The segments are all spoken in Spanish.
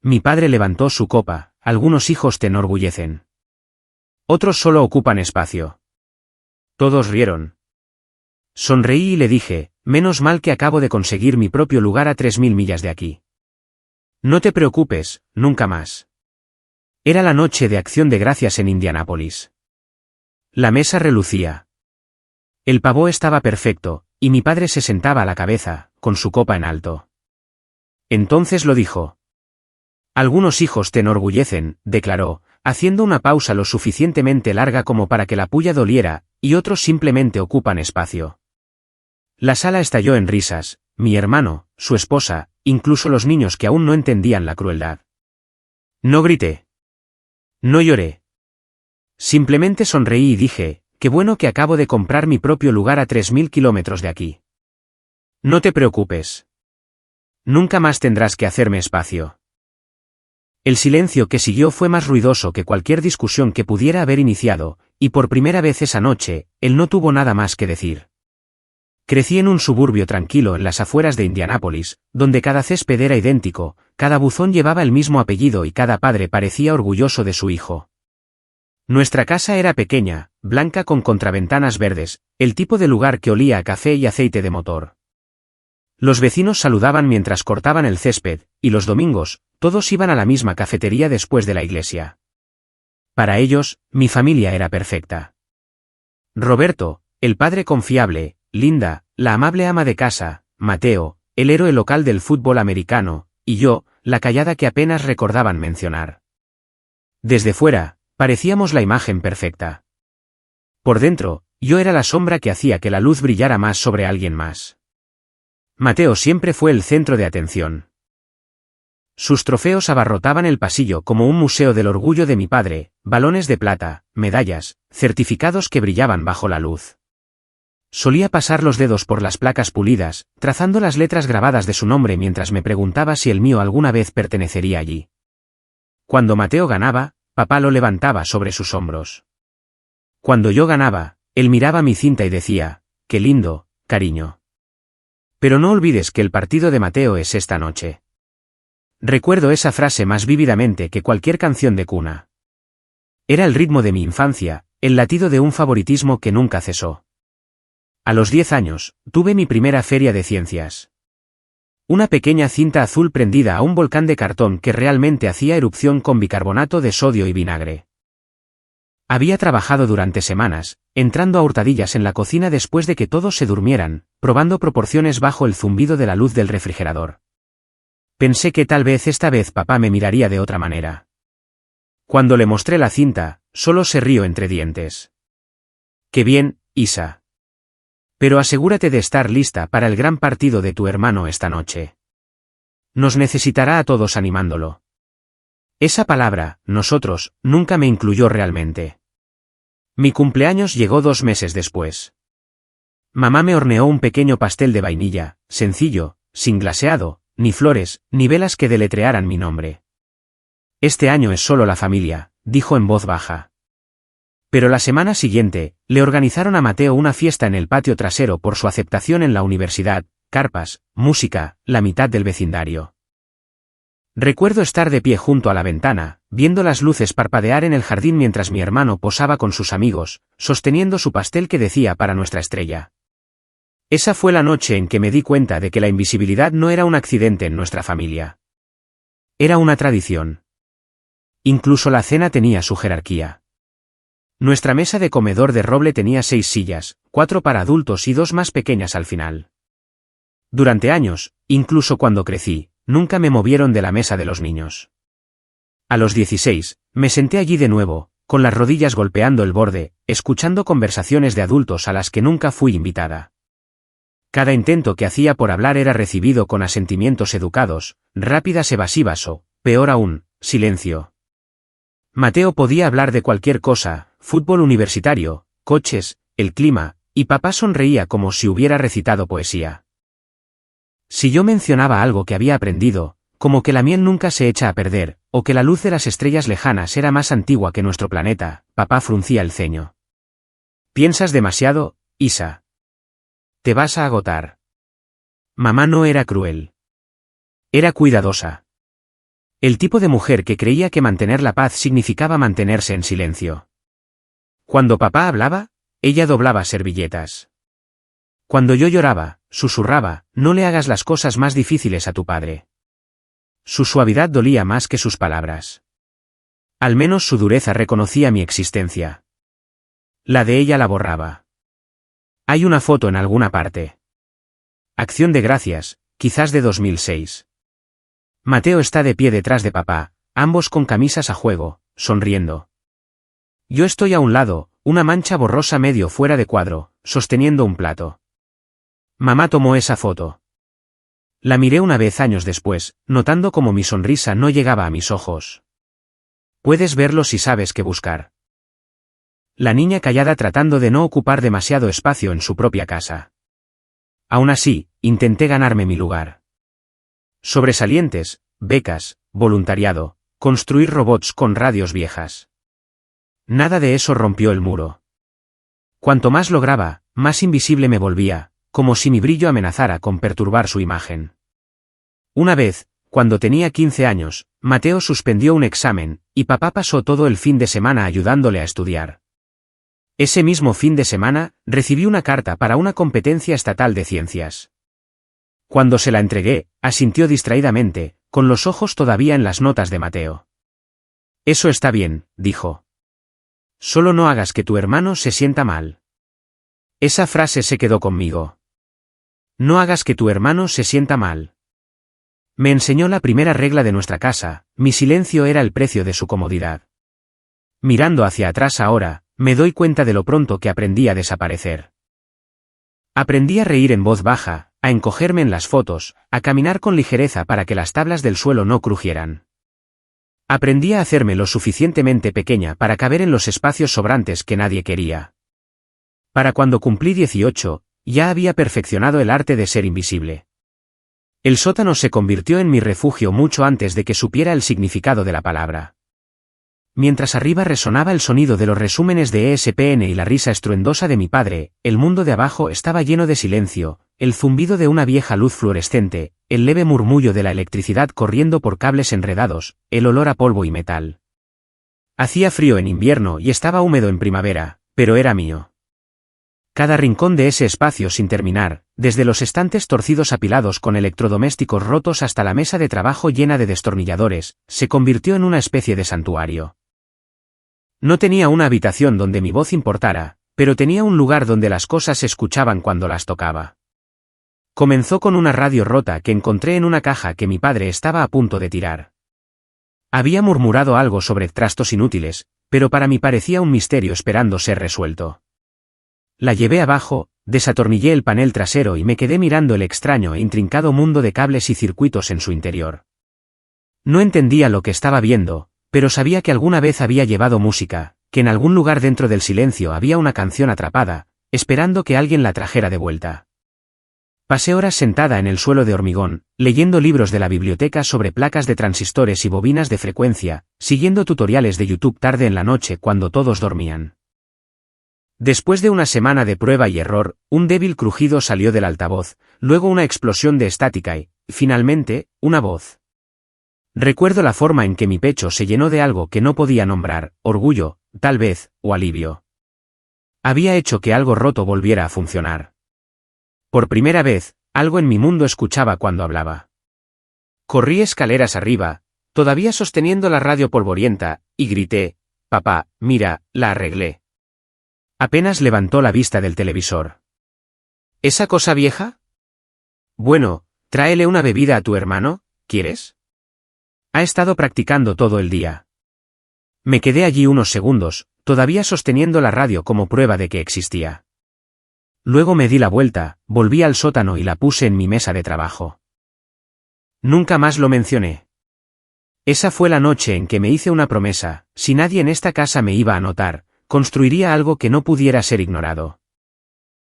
Mi padre levantó su copa. Algunos hijos te enorgullecen. Otros solo ocupan espacio. Todos rieron. Sonreí y le dije, menos mal que acabo de conseguir mi propio lugar a 3000 millas de aquí. No te preocupes, nunca más. Era la noche de Acción de Gracias en Indianápolis. La mesa relucía. El pavó estaba perfecto, y mi padre se sentaba a la cabeza, con su copa en alto. Entonces lo dijo. Algunos hijos te enorgullecen, declaró, haciendo una pausa lo suficientemente larga como para que la puya doliera, y otros simplemente ocupan espacio. La sala estalló en risas, mi hermano, su esposa, incluso los niños que aún no entendían la crueldad. No grité. No lloré. Simplemente sonreí y dije, qué bueno que acabo de comprar mi propio lugar a 3000 kilómetros de aquí. No te preocupes. Nunca más tendrás que hacerme espacio. El silencio que siguió fue más ruidoso que cualquier discusión que pudiera haber iniciado, y por primera vez esa noche, él no tuvo nada más que decir. Crecí en un suburbio tranquilo en las afueras de Indianápolis, donde cada césped era idéntico, cada buzón llevaba el mismo apellido y cada padre parecía orgulloso de su hijo. Nuestra casa era pequeña, blanca con contraventanas verdes, el tipo de lugar que olía a café y aceite de motor. Los vecinos saludaban mientras cortaban el césped, y los domingos, todos iban a la misma cafetería después de la iglesia. Para ellos, mi familia era perfecta. Roberto, el padre confiable, Linda, la amable ama de casa, Mateo, el héroe local del fútbol americano, y yo, la callada que apenas recordaban mencionar. Desde fuera, parecíamos la imagen perfecta. Por dentro, yo era la sombra que hacía que la luz brillara más sobre alguien más. Mateo siempre fue el centro de atención. Sus trofeos abarrotaban el pasillo como un museo del orgullo de mi padre, balones de plata, medallas, certificados que brillaban bajo la luz. Solía pasar los dedos por las placas pulidas, trazando las letras grabadas de su nombre mientras me preguntaba si el mío alguna vez pertenecería allí. Cuando Mateo ganaba, papá lo levantaba sobre sus hombros. Cuando yo ganaba, él miraba mi cinta y decía, «Qué lindo, cariño». Pero no olvides que el partido de Mateo es esta noche. Recuerdo esa frase más vívidamente que cualquier canción de cuna. Era el ritmo de mi infancia, el latido de un favoritismo que nunca cesó. A los 10 años, tuve mi primera feria de ciencias. Una pequeña cinta azul prendida a un volcán de cartón que realmente hacía erupción con bicarbonato de sodio y vinagre. Había trabajado durante semanas, entrando a hurtadillas en la cocina después de que todos se durmieran, probando proporciones bajo el zumbido de la luz del refrigerador. Pensé que tal vez esta vez papá me miraría de otra manera. Cuando le mostré la cinta, solo se rió entre dientes. «Qué bien, Isa. Pero asegúrate de estar lista para el gran partido de tu hermano esta noche. Nos necesitará a todos animándolo». Esa palabra, nosotros, nunca me incluyó realmente. Mi cumpleaños llegó 2 meses después. Mamá me horneó un pequeño pastel de vainilla, sencillo, sin glaseado, ni flores, ni velas que deletrearan mi nombre. «Este año es solo la familia», dijo en voz baja. Pero la semana siguiente, le organizaron a Mateo una fiesta en el patio trasero por su aceptación en la universidad, carpas, música, la mitad del vecindario. Recuerdo estar de pie junto a la ventana, viendo las luces parpadear en el jardín mientras mi hermano posaba con sus amigos, sosteniendo su pastel que decía para nuestra estrella. Esa fue la noche en que me di cuenta de que la invisibilidad no era un accidente en nuestra familia. Era una tradición. Incluso la cena tenía su jerarquía. Nuestra mesa de comedor de roble tenía 6 sillas, 4 para adultos y 2 más pequeñas al final. Durante años, incluso cuando crecí, nunca me movieron de la mesa de los niños. A los 16, me senté allí de nuevo, con las rodillas golpeando el borde, escuchando conversaciones de adultos a las que nunca fui invitada. Cada intento que hacía por hablar era recibido con asentimientos educados, rápidas evasivas o, peor aún, silencio. Mateo podía hablar de cualquier cosa, fútbol universitario, coches, el clima, y papá sonreía como si hubiera recitado poesía. Si yo mencionaba algo que había aprendido, como que la miel nunca se echa a perder, o que la luz de las estrellas lejanas era más antigua que nuestro planeta, papá fruncía el ceño. «Piensas demasiado, Isa. Te vas a agotar». Mamá no era cruel. Era cuidadosa. El tipo de mujer que creía que mantener la paz significaba mantenerse en silencio. Cuando papá hablaba, ella doblaba servilletas. Cuando yo lloraba, susurraba, no le hagas las cosas más difíciles a tu padre. Su suavidad dolía más que sus palabras. Al menos su dureza reconocía mi existencia. La de ella la borraba. Hay una foto en alguna parte. Acción de Gracias, quizás de 2006. Mateo está de pie detrás de papá, ambos con camisas a juego, sonriendo. Yo estoy a un lado, una mancha borrosa medio fuera de cuadro, sosteniendo un plato. Mamá tomó esa foto. La miré una vez años después, notando cómo mi sonrisa no llegaba a mis ojos. Puedes verlo si sabes qué buscar. La niña callada tratando de no ocupar demasiado espacio en su propia casa. Aún así, intenté ganarme mi lugar. Sobresalientes, becas, voluntariado, construir robots con radios viejas. Nada de eso rompió el muro. Cuanto más lograba, más invisible me volvía, como si mi brillo amenazara con perturbar su imagen. Una vez, cuando tenía 15 años, Mateo suspendió un examen, y papá pasó todo el fin de semana ayudándole a estudiar. Ese mismo fin de semana, recibí una carta para una competencia estatal de ciencias. Cuando se la entregué, asintió distraídamente, con los ojos todavía en las notas de Mateo. Eso está bien, dijo. Solo no hagas que tu hermano se sienta mal. Esa frase se quedó conmigo. No hagas que tu hermano se sienta mal. Me enseñó la primera regla de nuestra casa, mi silencio era el precio de su comodidad. Mirando hacia atrás ahora, me doy cuenta de lo pronto que aprendí a desaparecer. Aprendí a reír en voz baja, a encogerme en las fotos, a caminar con ligereza para que las tablas del suelo no crujieran. Aprendí a hacerme lo suficientemente pequeña para caber en los espacios sobrantes que nadie quería. Para cuando cumplí 18, ya había perfeccionado el arte de ser invisible. El sótano se convirtió en mi refugio mucho antes de que supiera el significado de la palabra. Mientras arriba resonaba el sonido de los resúmenes de ESPN y la risa estruendosa de mi padre, el mundo de abajo estaba lleno de silencio, el zumbido de una vieja luz fluorescente, el leve murmullo de la electricidad corriendo por cables enredados, el olor a polvo y metal. Hacía frío en invierno y estaba húmedo en primavera, pero era mío. Cada rincón de ese espacio sin terminar, desde los estantes torcidos apilados con electrodomésticos rotos hasta la mesa de trabajo llena de destornilladores, se convirtió en una especie de santuario. No tenía una habitación donde mi voz importara, pero tenía un lugar donde las cosas se escuchaban cuando las tocaba. Comenzó con una radio rota que encontré en una caja que mi padre estaba a punto de tirar. Había murmurado algo sobre trastos inútiles, pero para mí parecía un misterio esperando ser resuelto. La llevé abajo, desatornillé el panel trasero y me quedé mirando el extraño e intrincado mundo de cables y circuitos en su interior. No entendía lo que estaba viendo, pero sabía que alguna vez había llevado música, que en algún lugar dentro del silencio había una canción atrapada, esperando que alguien la trajera de vuelta. Pasé horas sentada en el suelo de hormigón, leyendo libros de la biblioteca sobre placas de transistores y bobinas de frecuencia, siguiendo tutoriales de YouTube tarde en la noche cuando todos dormían. Después de una semana de prueba y error, un débil crujido salió del altavoz, luego una explosión de estática y, finalmente, una voz. Recuerdo la forma en que mi pecho se llenó de algo que no podía nombrar, orgullo, tal vez, o alivio. Había hecho que algo roto volviera a funcionar. Por primera vez, algo en mi mundo escuchaba cuando hablaba. Corrí escaleras arriba, todavía sosteniendo la radio polvorienta, y grité, «Papá, mira, la arreglé». Apenas levantó la vista del televisor. ¿Esa cosa vieja? Bueno, tráele una bebida a tu hermano, ¿quieres? Ha estado practicando todo el día. Me quedé allí unos segundos, todavía sosteniendo la radio como prueba de que existía. Luego me di la vuelta, volví al sótano y la puse en mi mesa de trabajo. Nunca más lo mencioné. Esa fue la noche en que me hice una promesa, si nadie en esta casa me iba a notar, construiría algo que no pudiera ser ignorado.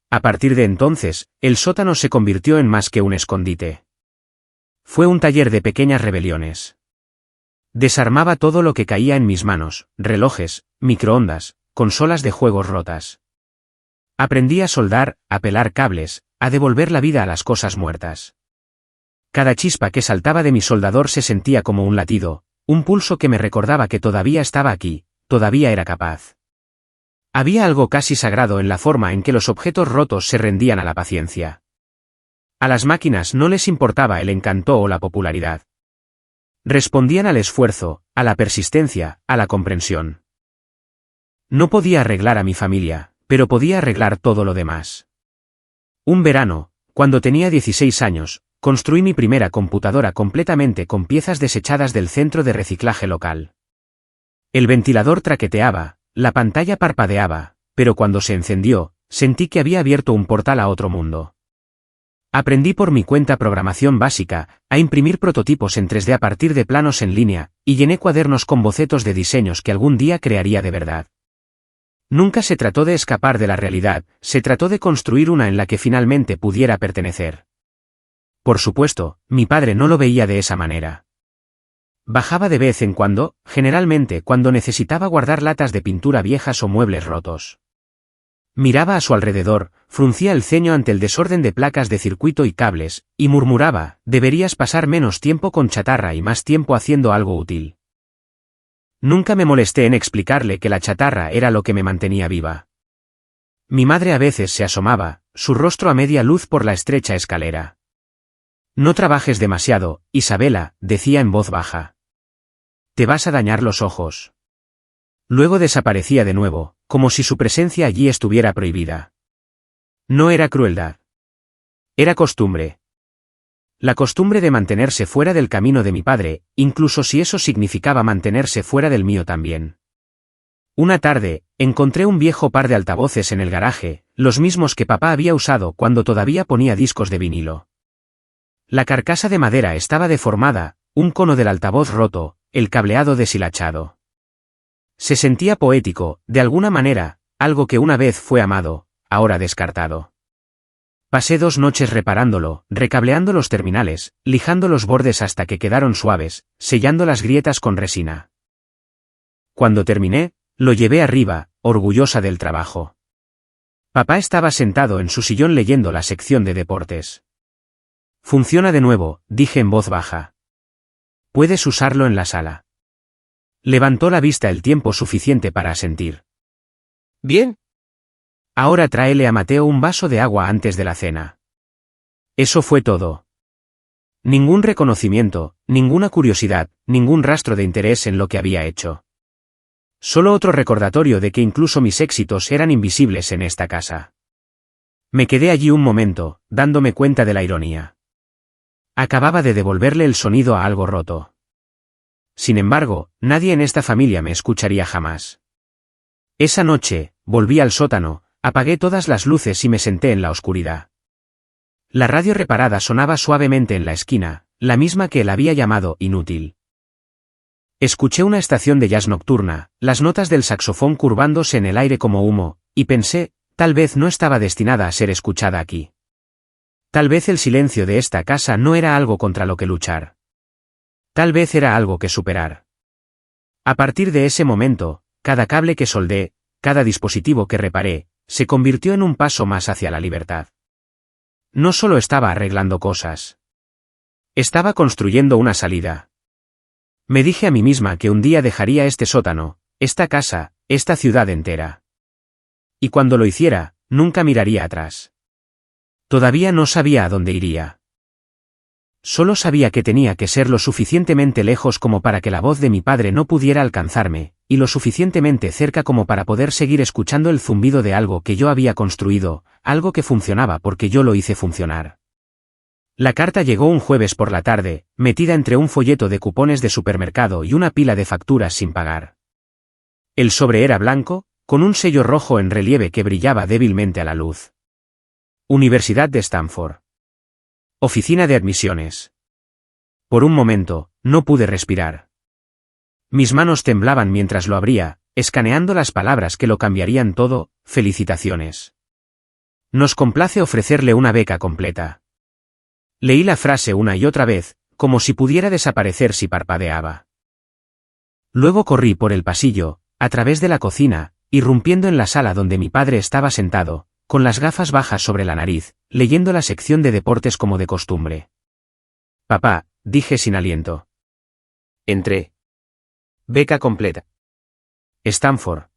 A partir de entonces, el sótano se convirtió en más que un escondite. Fue un taller de pequeñas rebeliones. Desarmaba todo lo que caía en mis manos, relojes, microondas, consolas de juegos rotas. Aprendí a soldar, a pelar cables, a devolver la vida a las cosas muertas. Cada chispa que saltaba de mi soldador se sentía como un latido, un pulso que me recordaba que todavía estaba aquí, todavía era capaz. Había algo casi sagrado en la forma en que los objetos rotos se rendían a la paciencia. A las máquinas no les importaba el encanto o la popularidad. Respondían al esfuerzo, a la persistencia, a la comprensión. No podía arreglar a mi familia, pero podía arreglar todo lo demás. Un verano, cuando tenía 16 años, construí mi primera computadora completamente con piezas desechadas del centro de reciclaje local. El ventilador traqueteaba, la pantalla parpadeaba, pero cuando se encendió, sentí que había abierto un portal a otro mundo. Aprendí por mi cuenta programación básica, a imprimir prototipos en 3D a partir de planos en línea, y llené cuadernos con bocetos de diseños que algún día crearía de verdad. Nunca se trató de escapar de la realidad, se trató de construir una en la que finalmente pudiera pertenecer. Por supuesto, mi padre no lo veía de esa manera. Bajaba de vez en cuando, generalmente cuando necesitaba guardar latas de pintura viejas o muebles rotos. Miraba a su alrededor, fruncía el ceño ante el desorden de placas de circuito y cables, y murmuraba, deberías pasar menos tiempo con chatarra y más tiempo haciendo algo útil. Nunca me molesté en explicarle que la chatarra era lo que me mantenía viva. Mi madre a veces se asomaba, su rostro a media luz por la estrecha escalera. No trabajes demasiado, Isabela, decía en voz baja. Te vas a dañar los ojos. Luego desaparecía de nuevo, como si su presencia allí estuviera prohibida. No era crueldad. Era costumbre. La costumbre de mantenerse fuera del camino de mi padre, incluso si eso significaba mantenerse fuera del mío también. Una tarde, encontré un viejo par de altavoces en el garaje, los mismos que papá había usado cuando todavía ponía discos de vinilo. La carcasa de madera estaba deformada, un cono del altavoz roto, el cableado deshilachado. Se sentía poético, de alguna manera, algo que una vez fue amado, ahora descartado. Pasé 2 noches reparándolo, recableando los terminales, lijando los bordes hasta que quedaron suaves, sellando las grietas con resina. Cuando terminé, lo llevé arriba, orgullosa del trabajo. Papá estaba sentado en su sillón leyendo la sección de deportes. Funciona de nuevo, dije en voz baja. Puedes usarlo en la sala. Levantó la vista el tiempo suficiente para asentir. Bien. Ahora tráele a Mateo un vaso de agua antes de la cena. Eso fue todo. Ningún reconocimiento, ninguna curiosidad, ningún rastro de interés en lo que había hecho. Solo otro recordatorio de que incluso mis éxitos eran invisibles en esta casa. Me quedé allí un momento, dándome cuenta de la ironía. Acababa de devolverle el sonido a algo roto. Sin embargo, nadie en esta familia me escucharía jamás. Esa noche, volví al sótano, apagué todas las luces y me senté en la oscuridad. La radio reparada sonaba suavemente en la esquina, la misma que él había llamado inútil. Escuché una estación de jazz nocturna, las notas del saxofón curvándose en el aire como humo, y pensé, tal vez no estaba destinada a ser escuchada aquí. Tal vez el silencio de esta casa no era algo contra lo que luchar. Tal vez era algo que superar. A partir de ese momento, cada cable que soldé, cada dispositivo que reparé, se convirtió en un paso más hacia la libertad. No solo estaba arreglando cosas. Estaba construyendo una salida. Me dije a mí misma que un día dejaría este sótano, esta casa, esta ciudad entera. Y cuando lo hiciera, nunca miraría atrás. Todavía no sabía a dónde iría. Solo sabía que tenía que ser lo suficientemente lejos como para que la voz de mi padre no pudiera alcanzarme, y lo suficientemente cerca como para poder seguir escuchando el zumbido de algo que yo había construido, algo que funcionaba porque yo lo hice funcionar. La carta llegó un jueves por la tarde, metida entre un folleto de cupones de supermercado y una pila de facturas sin pagar. El sobre era blanco, con un sello rojo en relieve que brillaba débilmente a la luz. Universidad de Stanford. Oficina de admisiones. Por un momento, no pude respirar. Mis manos temblaban mientras lo abría, escaneando las palabras que lo cambiarían todo. Felicitaciones. Nos complace ofrecerle una beca completa. Leí la frase una y otra vez, como si pudiera desaparecer si parpadeaba. Luego corrí por el pasillo, a través de la cocina, irrumpiendo en la sala donde mi padre estaba sentado, con las gafas bajas sobre la nariz, leyendo la sección de deportes como de costumbre. Papá, dije sin aliento. Entré. Beca completa. Stanford.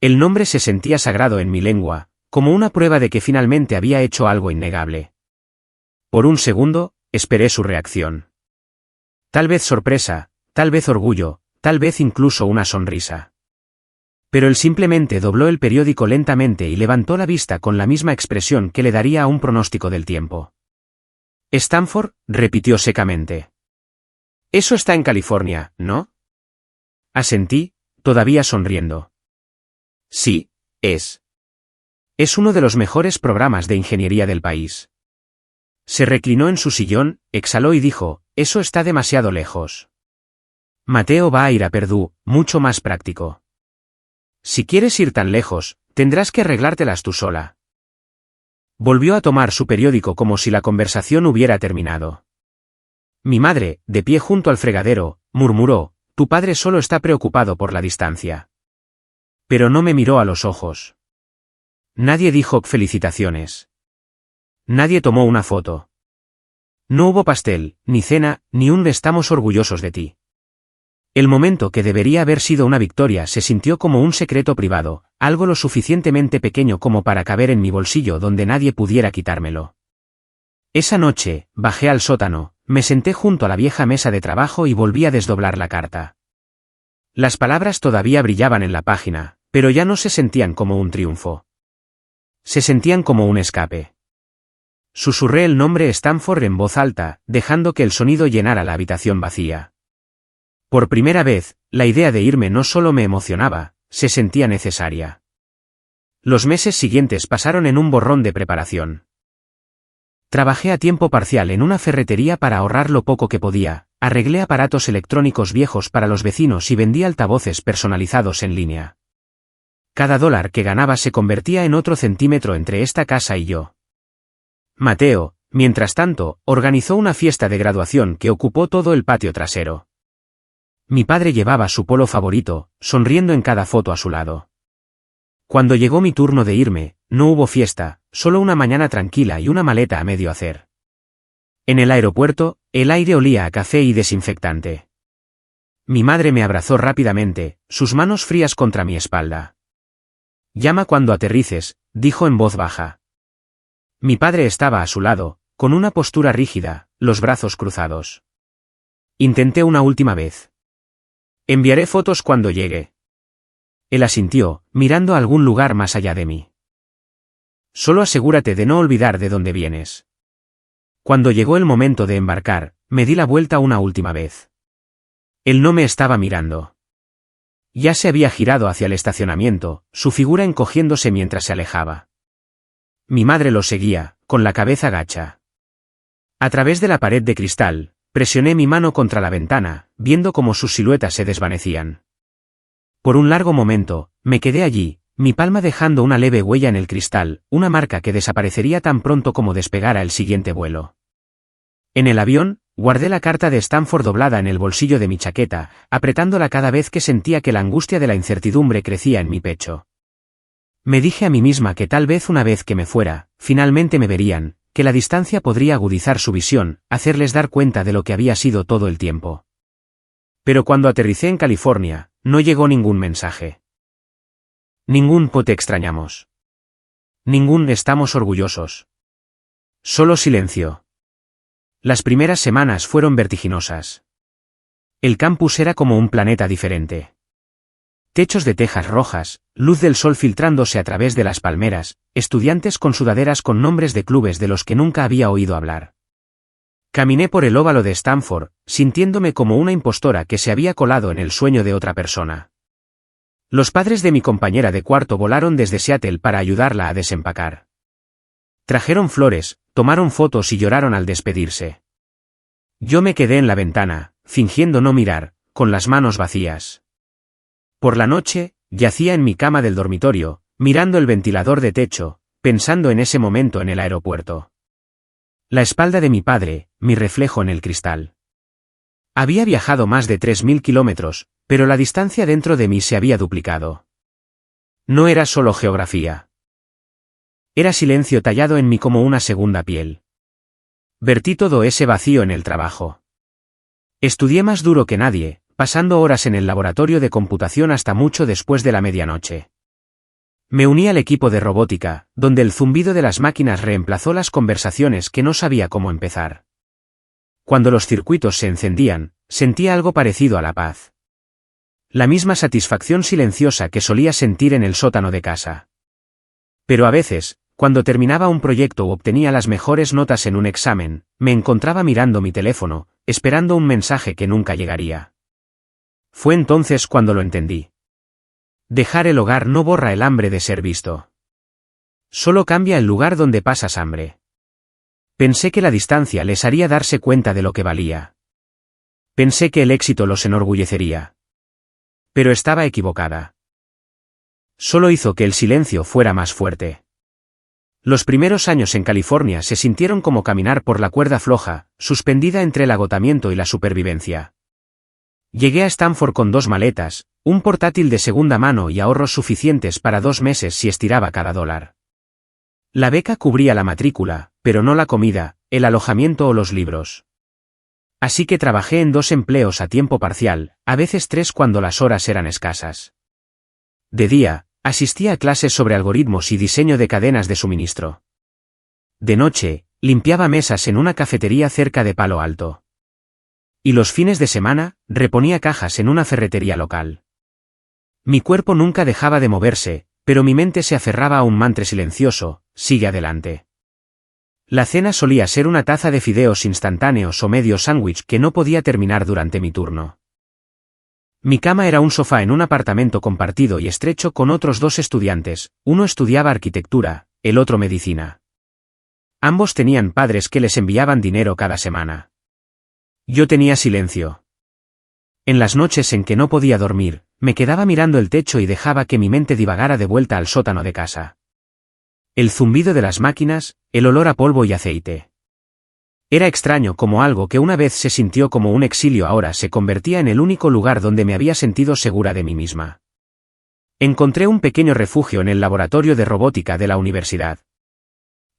El nombre se sentía sagrado en mi lengua, como una prueba de que finalmente había hecho algo innegable. Por un segundo, esperé su reacción. Tal vez sorpresa, tal vez orgullo, tal vez incluso una sonrisa. Pero él simplemente dobló el periódico lentamente y levantó la vista con la misma expresión que le daría a un pronóstico del tiempo. Stanford, repitió secamente. Eso está en California, ¿no? Asentí, todavía sonriendo. Sí, es. Es uno de los mejores programas de ingeniería del país. Se reclinó en su sillón, exhaló y dijo, eso está demasiado lejos. Mateo va a ir a Purdue, mucho más práctico. Si quieres ir tan lejos, tendrás que arreglártelas tú sola. Volvió a tomar su periódico como si la conversación hubiera terminado. Mi madre, de pie junto al fregadero, murmuró, tu padre solo está preocupado por la distancia. Pero no me miró a los ojos. Nadie dijo felicitaciones. Nadie tomó una foto. No hubo pastel, ni cena, ni un estamos orgullosos de ti. El momento que debería haber sido una victoria se sintió como un secreto privado, algo lo suficientemente pequeño como para caber en mi bolsillo donde nadie pudiera quitármelo. Esa noche, bajé al sótano, me senté junto a la vieja mesa de trabajo y volví a desdoblar la carta. Las palabras todavía brillaban en la página, pero ya no se sentían como un triunfo. Se sentían como un escape. Susurré el nombre Stanford en voz alta, dejando que el sonido llenara la habitación vacía. Por primera vez, la idea de irme no solo me emocionaba, se sentía necesaria. Los meses siguientes pasaron en un borrón de preparación. Trabajé a tiempo parcial en una ferretería para ahorrar lo poco que podía, arreglé aparatos electrónicos viejos para los vecinos y vendí altavoces personalizados en línea. Cada dólar que ganaba se convertía en otro centímetro entre esta casa y yo. Mateo, mientras tanto, organizó una fiesta de graduación que ocupó todo el patio trasero. Mi padre llevaba su polo favorito, sonriendo en cada foto a su lado. Cuando llegó mi turno de irme, no hubo fiesta, solo una mañana tranquila y una maleta a medio hacer. En el aeropuerto, el aire olía a café y desinfectante. Mi madre me abrazó rápidamente, sus manos frías contra mi espalda. Llama cuando aterrices, dijo en voz baja. Mi padre estaba a su lado, con una postura rígida, los brazos cruzados. Intenté una última vez. Enviaré fotos cuando llegue. Él asintió, mirando a algún lugar más allá de mí. Solo asegúrate de no olvidar de dónde vienes. Cuando llegó el momento de embarcar, me di la vuelta una última vez. Él no me estaba mirando. Ya se había girado hacia el estacionamiento, su figura encogiéndose mientras se alejaba. Mi madre lo seguía, con la cabeza gacha. A través de la pared de cristal, presioné mi mano contra la ventana, viendo cómo sus siluetas se desvanecían. Por un largo momento, me quedé allí, mi palma dejando una leve huella en el cristal, una marca que desaparecería tan pronto como despegara el siguiente vuelo. En el avión, guardé la carta de Stanford doblada en el bolsillo de mi chaqueta, apretándola cada vez que sentía que la angustia de la incertidumbre crecía en mi pecho. Me dije a mí misma que tal vez una vez que me fuera, finalmente me verían, que la distancia podría agudizar su visión, hacerles dar cuenta de lo que había sido todo el tiempo. Pero cuando aterricé en California, no llegó ningún mensaje. Ningún te extrañamos. Ningún estamos orgullosos. Solo silencio. Las primeras semanas fueron vertiginosas. El campus era como un planeta diferente. Techos de tejas rojas, luz del sol filtrándose a través de las palmeras, estudiantes con sudaderas con nombres de clubes de los que nunca había oído hablar. Caminé por el óvalo de Stanford, sintiéndome como una impostora que se había colado en el sueño de otra persona. Los padres de mi compañera de cuarto volaron desde Seattle para ayudarla a desempacar. Trajeron flores, tomaron fotos y lloraron al despedirse. Yo me quedé en la ventana, fingiendo no mirar, con las manos vacías. Por la noche, yacía en mi cama del dormitorio, mirando el ventilador de techo, pensando en ese momento en el aeropuerto. La espalda de mi padre, mi reflejo en el cristal. Había viajado más de 3000 kilómetros, pero la distancia dentro de mí se había duplicado. No era solo geografía. Era silencio tallado en mí como una segunda piel. Vertí todo ese vacío en el trabajo. Estudié más duro que nadie, pasando horas en el laboratorio de computación hasta mucho después de la medianoche. Me uní al equipo de robótica, donde el zumbido de las máquinas reemplazó las conversaciones que no sabía cómo empezar. Cuando los circuitos se encendían, sentía algo parecido a la paz. La misma satisfacción silenciosa que solía sentir en el sótano de casa. Pero a veces, cuando terminaba un proyecto o obtenía las mejores notas en un examen, me encontraba mirando mi teléfono, esperando un mensaje que nunca llegaría. Fue entonces cuando lo entendí. Dejar el hogar no borra el hambre de ser visto. Solo cambia el lugar donde pasas hambre. Pensé que la distancia les haría darse cuenta de lo que valía. Pensé que el éxito los enorgullecería. Pero estaba equivocada. Solo hizo que el silencio fuera más fuerte. Los primeros años en California se sintieron como caminar por la cuerda floja, suspendida entre el agotamiento y la supervivencia. Llegué a Stanford con 2 maletas, un portátil de segunda mano y ahorros suficientes para 2 meses si estiraba cada dólar. La beca cubría la matrícula, pero no la comida, el alojamiento o los libros. Así que trabajé en 2 empleos a tiempo parcial, a veces 3 cuando las horas eran escasas. De día, asistía a clases sobre algoritmos y diseño de cadenas de suministro. De noche, limpiaba mesas en una cafetería cerca de Palo Alto. Y los fines de semana, reponía cajas en una ferretería local. Mi cuerpo nunca dejaba de moverse, pero mi mente se aferraba a un mantra silencioso: sigue adelante. La cena solía ser una taza de fideos instantáneos o medio sándwich que no podía terminar durante mi turno. Mi cama era un sofá en un apartamento compartido y estrecho con otros 2 estudiantes, uno estudiaba arquitectura, el otro medicina. Ambos tenían padres que les enviaban dinero cada semana. Yo tenía silencio. En las noches en que no podía dormir, me quedaba mirando el techo y dejaba que mi mente divagara de vuelta al sótano de casa. El zumbido de las máquinas, el olor a polvo y aceite. Era extraño como algo que una vez se sintió como un exilio ahora se convertía en el único lugar donde me había sentido segura de mí misma. Encontré un pequeño refugio en el laboratorio de robótica de la universidad.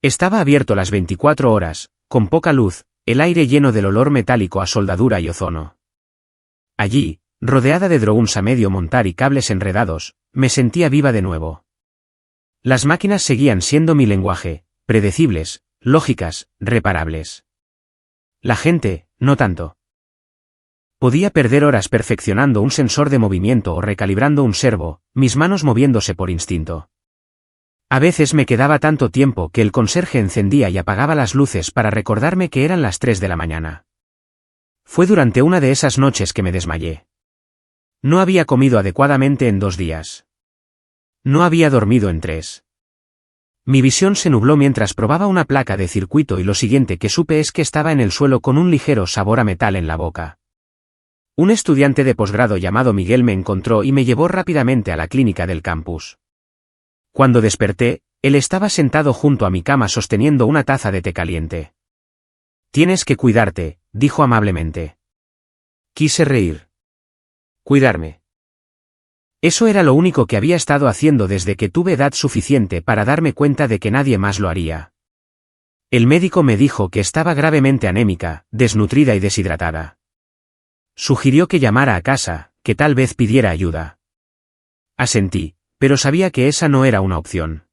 Estaba abierto las 24 horas, con poca luz, el aire lleno del olor metálico a soldadura y ozono. Allí, rodeada de drones a medio montar y cables enredados, me sentía viva de nuevo. Las máquinas seguían siendo mi lenguaje, predecibles, lógicas, reparables. La gente, no tanto. Podía perder horas perfeccionando un sensor de movimiento o recalibrando un servo, mis manos moviéndose por instinto. A veces me quedaba tanto tiempo que el conserje encendía y apagaba las luces para recordarme que eran las 3 de la mañana. Fue durante una de esas noches que me desmayé. No había comido adecuadamente en 2 días. No había dormido en 3. Mi visión se nubló mientras probaba una placa de circuito y lo siguiente que supe es que estaba en el suelo con un ligero sabor a metal en la boca. Un estudiante de posgrado llamado Miguel me encontró y me llevó rápidamente a la clínica del campus. Cuando desperté, él estaba sentado junto a mi cama sosteniendo una taza de té caliente. Tienes que cuidarte, dijo amablemente. Quise reír. Cuidarme. Eso era lo único que había estado haciendo desde que tuve edad suficiente para darme cuenta de que nadie más lo haría. El médico me dijo que estaba gravemente anémica, desnutrida y deshidratada. Sugirió que llamara a casa, que tal vez pidiera ayuda. Asentí, pero sabía que esa no era una opción.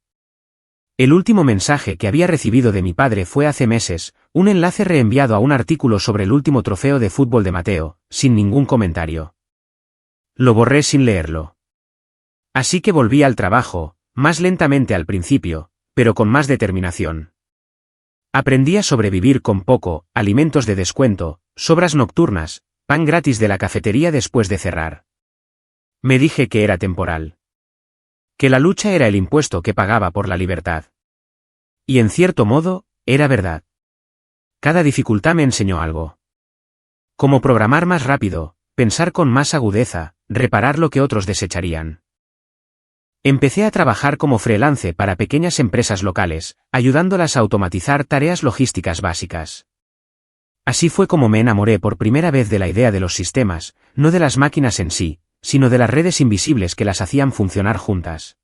El último mensaje que había recibido de mi padre fue hace meses, un enlace reenviado a un artículo sobre el último trofeo de fútbol de Mateo, sin ningún comentario. Lo borré sin leerlo. Así que volví al trabajo, más lentamente al principio, pero con más determinación. Aprendí a sobrevivir con poco, alimentos de descuento, sobras nocturnas, pan gratis de la cafetería después de cerrar. Me dije que era temporal. Que la lucha era el impuesto que pagaba por la libertad. Y en cierto modo, era verdad. Cada dificultad me enseñó algo. Cómo programar más rápido, pensar con más agudeza, reparar lo que otros desecharían. Empecé a trabajar como freelance para pequeñas empresas locales, ayudándolas a automatizar tareas logísticas básicas. Así fue como me enamoré por primera vez de la idea de los sistemas, no de las máquinas en sí, sino de las redes invisibles que las hacían funcionar juntas.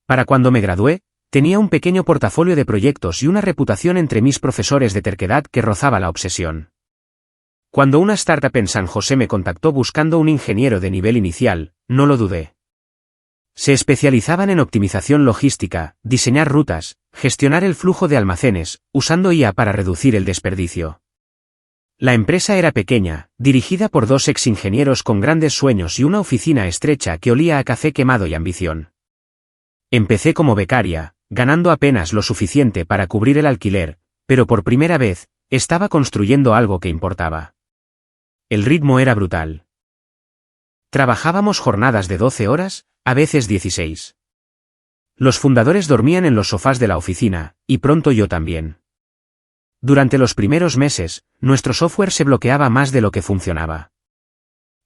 Para cuando me gradué, tenía un pequeño portafolio de proyectos y una reputación entre mis profesores de terquedad que rozaba la obsesión. Cuando una startup en San José me contactó buscando un ingeniero de nivel inicial, no lo dudé. Se especializaban en optimización logística, diseñar rutas, gestionar el flujo de almacenes, usando IA para reducir el desperdicio. La empresa era pequeña, dirigida por 2 ex-ingenieros con grandes sueños y una oficina estrecha que olía a café quemado y ambición. Empecé como becaria, ganando apenas lo suficiente para cubrir el alquiler, pero por primera vez, estaba construyendo algo que importaba. El ritmo era brutal. Trabajábamos jornadas de 12 horas, a veces 16. Los fundadores dormían en los sofás de la oficina, y pronto yo también. Durante los primeros meses, nuestro software se bloqueaba más de lo que funcionaba.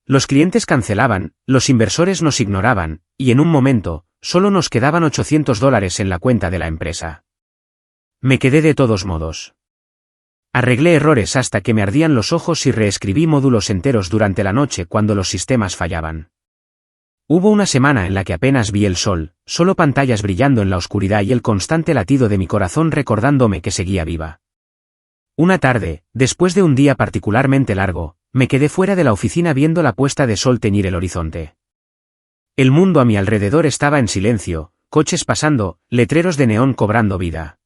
Los clientes cancelaban, los inversores nos ignoraban, y en un momento, solo nos quedaban $800 en la cuenta de la empresa. Me quedé de todos modos. Arreglé errores hasta que me ardían los ojos y reescribí módulos enteros durante la noche cuando los sistemas fallaban. Hubo una semana en la que apenas vi el sol, solo pantallas brillando en la oscuridad y el constante latido de mi corazón recordándome que seguía viva. Una tarde, después de un día particularmente largo, me quedé fuera de la oficina viendo la puesta de sol teñir el horizonte. El mundo a mi alrededor estaba en silencio, coches pasando, letreros de neón cobrando vida.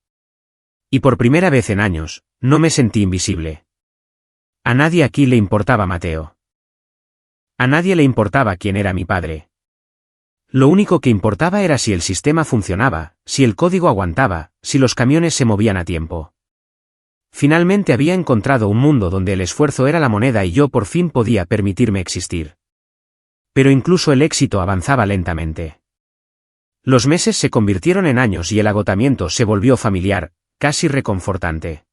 Y por primera vez en años, no me sentí invisible. A nadie aquí le importaba Mateo. A nadie le importaba quién era mi padre. Lo único que importaba era si el sistema funcionaba, si el código aguantaba, si los camiones se movían a tiempo. Finalmente había encontrado un mundo donde el esfuerzo era la moneda y yo por fin podía permitirme existir. Pero incluso el éxito avanzaba lentamente. Los meses se convirtieron en años y el agotamiento se volvió familiar, casi reconfortante.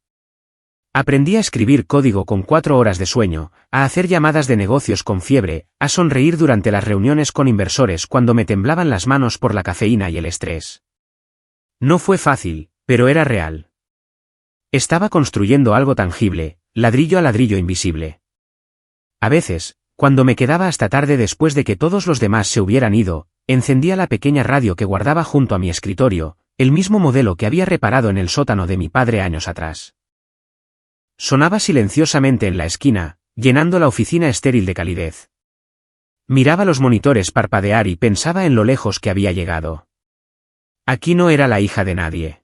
Aprendí a escribir código con 4 horas de sueño, a hacer llamadas de negocios con fiebre, a sonreír durante las reuniones con inversores cuando me temblaban las manos por la cafeína y el estrés. No fue fácil, pero era real. Estaba construyendo algo tangible, ladrillo a ladrillo invisible. A veces, cuando me quedaba hasta tarde después de que todos los demás se hubieran ido, encendía la pequeña radio que guardaba junto a mi escritorio, el mismo modelo que había reparado en el sótano de mi padre años atrás. Sonaba silenciosamente en la esquina, llenando la oficina estéril de calidez. Miraba los monitores parpadear y pensaba en lo lejos que había llegado. Aquí no era la hija de nadie.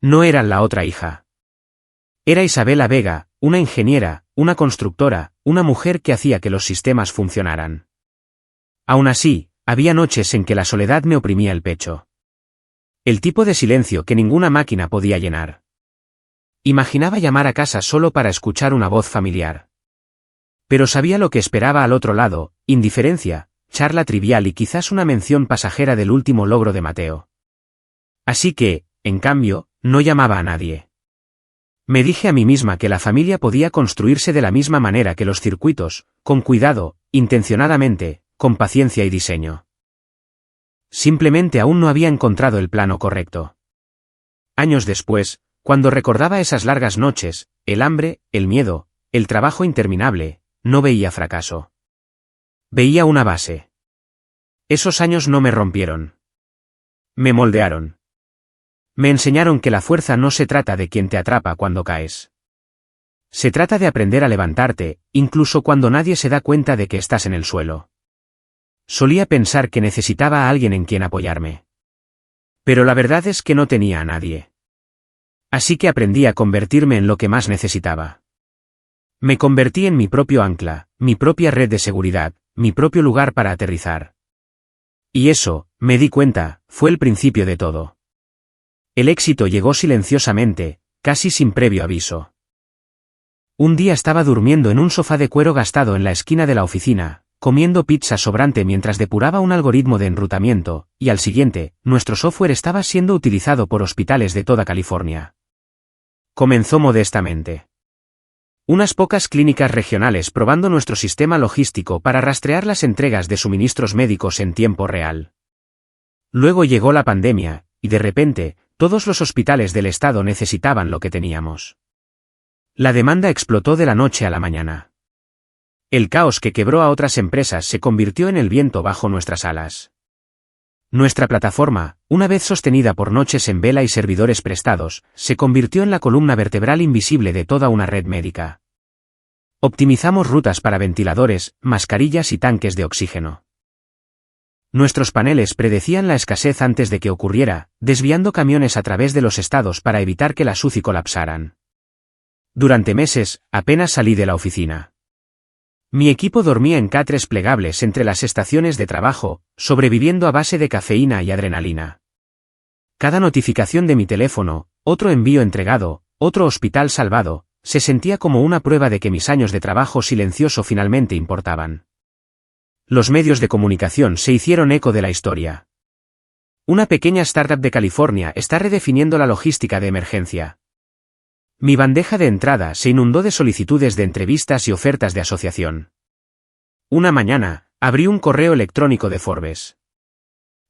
No era la otra hija. Era Isabela Vega, una ingeniera, una constructora, una mujer que hacía que los sistemas funcionaran. Aún así, había noches en que la soledad me oprimía el pecho. El tipo de silencio que ninguna máquina podía llenar. Imaginaba llamar a casa solo para escuchar una voz familiar. Pero sabía lo que esperaba al otro lado, indiferencia, charla trivial y quizás una mención pasajera del último logro de Mateo. Así que, en cambio, no llamaba a nadie. Me dije a mí misma que la familia podía construirse de la misma manera que los circuitos, con cuidado, intencionadamente, con paciencia y diseño. Simplemente aún no había encontrado el plano correcto. Años después, cuando recordaba esas largas noches, el hambre, el miedo, el trabajo interminable, no veía fracaso. Veía una base. Esos años no me rompieron. Me moldearon. Me enseñaron que la fuerza no se trata de quien te atrapa cuando caes. Se trata de aprender a levantarte, incluso cuando nadie se da cuenta de que estás en el suelo. Solía pensar que necesitaba a alguien en quien apoyarme. Pero la verdad es que no tenía a nadie. Así que aprendí a convertirme en lo que más necesitaba. Me convertí en mi propio ancla, mi propia red de seguridad, mi propio lugar para aterrizar. Y eso, me di cuenta, fue el principio de todo. El éxito llegó silenciosamente, casi sin previo aviso. Un día estaba durmiendo en un sofá de cuero gastado en la esquina de la oficina, comiendo pizza sobrante mientras depuraba un algoritmo de enrutamiento, y al siguiente, nuestro software estaba siendo utilizado por hospitales de toda California. Comenzó modestamente. Unas pocas clínicas regionales probando nuestro sistema logístico para rastrear las entregas de suministros médicos en tiempo real. Luego llegó la pandemia, y de repente, todos los hospitales del estado necesitaban lo que teníamos. La demanda explotó de la noche a la mañana. El caos que quebró a otras empresas se convirtió en el viento bajo nuestras alas. Nuestra plataforma, una vez sostenida por noches en vela y servidores prestados, se convirtió en la columna vertebral invisible de toda una red médica. Optimizamos rutas para ventiladores, mascarillas y tanques de oxígeno. Nuestros paneles predecían la escasez antes de que ocurriera, desviando camiones a través de los estados para evitar que las UCI colapsaran. Durante meses, apenas salí de la oficina. Mi equipo dormía en catres plegables entre las estaciones de trabajo, sobreviviendo a base de cafeína y adrenalina. Cada notificación de mi teléfono, otro envío entregado, otro hospital salvado, se sentía como una prueba de que mis años de trabajo silencioso finalmente importaban. Los medios de comunicación se hicieron eco de la historia. Una pequeña startup de California está redefiniendo la logística de emergencia. Mi bandeja de entrada se inundó de solicitudes de entrevistas y ofertas de asociación. Una mañana, abrí un correo electrónico de Forbes.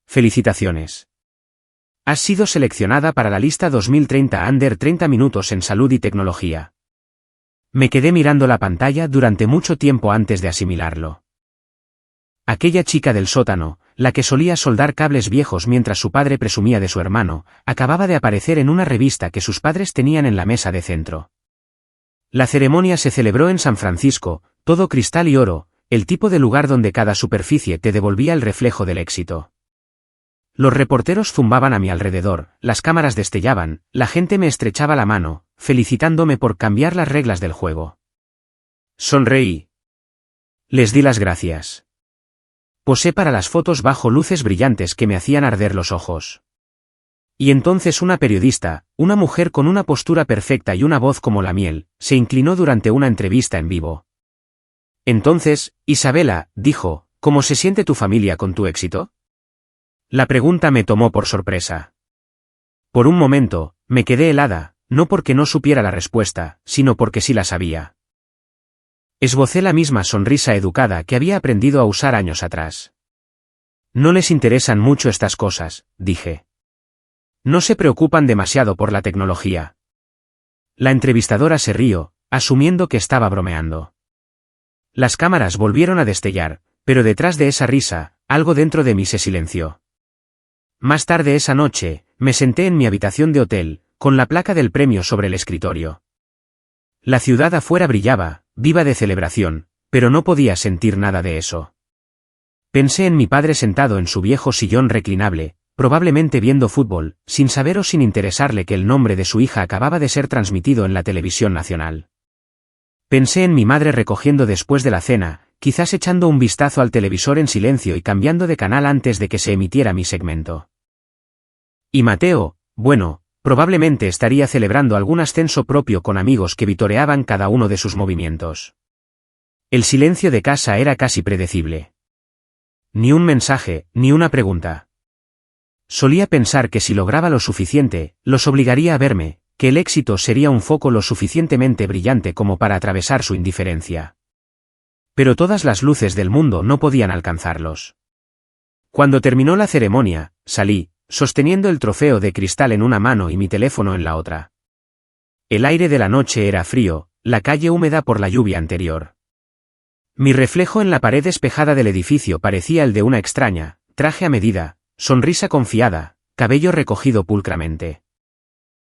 Felicitaciones. Has sido seleccionada para la lista 2030 Under 30 minutos en salud y tecnología. Me quedé mirando la pantalla durante mucho tiempo antes de asimilarlo. Aquella chica del sótano, la que solía soldar cables viejos mientras su padre presumía de su hermano, acababa de aparecer en una revista que sus padres tenían en la mesa de centro. La ceremonia se celebró en San Francisco, todo cristal y oro, el tipo de lugar donde cada superficie te devolvía el reflejo del éxito. Los reporteros zumbaban a mi alrededor, las cámaras destellaban, la gente me estrechaba la mano, felicitándome por cambiar las reglas del juego. Sonreí. Les di las gracias. Posé para las fotos bajo luces brillantes que me hacían arder los ojos. Y entonces una periodista, una mujer con una postura perfecta y una voz como la miel, se inclinó durante una entrevista en vivo. Entonces, Isabela, dijo, ¿cómo se siente tu familia con tu éxito? La pregunta me tomó por sorpresa. Por un momento, me quedé helada, no porque no supiera la respuesta, sino porque sí la sabía. Esbocé la misma sonrisa educada que había aprendido a usar años atrás. No les interesan mucho estas cosas, dije. No se preocupan demasiado por la tecnología. La entrevistadora se rió, asumiendo que estaba bromeando. Las cámaras volvieron a destellar, pero detrás de esa risa, algo dentro de mí se silenció. Más tarde esa noche, me senté en mi habitación de hotel, con la placa del premio sobre el escritorio. La ciudad afuera brillaba, viva de celebración, pero no podía sentir nada de eso. Pensé en mi padre sentado en su viejo sillón reclinable, probablemente viendo fútbol, sin saber o sin interesarle que el nombre de su hija acababa de ser transmitido en la televisión nacional. Pensé en mi madre recogiendo después de la cena, quizás echando un vistazo al televisor en silencio y cambiando de canal antes de que se emitiera mi segmento. Y Mateo, bueno, probablemente estaría celebrando algún ascenso propio con amigos que vitoreaban cada uno de sus movimientos. El silencio de casa era casi predecible. Ni un mensaje, ni una pregunta. Solía pensar que si lograba lo suficiente, los obligaría a verme, que el éxito sería un foco lo suficientemente brillante como para atravesar su indiferencia. Pero todas las luces del mundo no podían alcanzarlos. Cuando terminó la ceremonia, salí, sosteniendo el trofeo de cristal en una mano y mi teléfono en la otra. El aire de la noche era frío, la calle húmeda por la lluvia anterior. Mi reflejo en la pared despejada del edificio parecía el de una extraña, traje a medida, sonrisa confiada, cabello recogido pulcramente.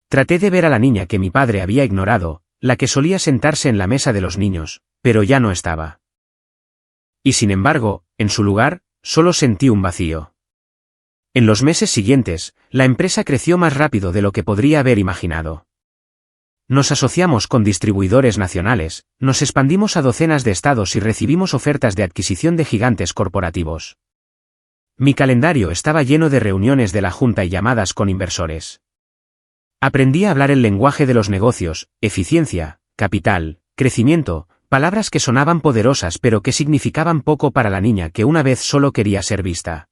Traté de ver a la niña que mi padre había ignorado, la que solía sentarse en la mesa de los niños, pero ya no estaba. Y sin embargo, en su lugar, solo sentí un vacío. En los meses siguientes, la empresa creció más rápido de lo que podría haber imaginado. Nos asociamos con distribuidores nacionales, nos expandimos a docenas de estados y recibimos ofertas de adquisición de gigantes corporativos. Mi calendario estaba lleno de reuniones de la junta y llamadas con inversores. Aprendí a hablar el lenguaje de los negocios, eficiencia, capital, crecimiento, palabras que sonaban poderosas pero que significaban poco para la niña que una vez solo quería ser vista.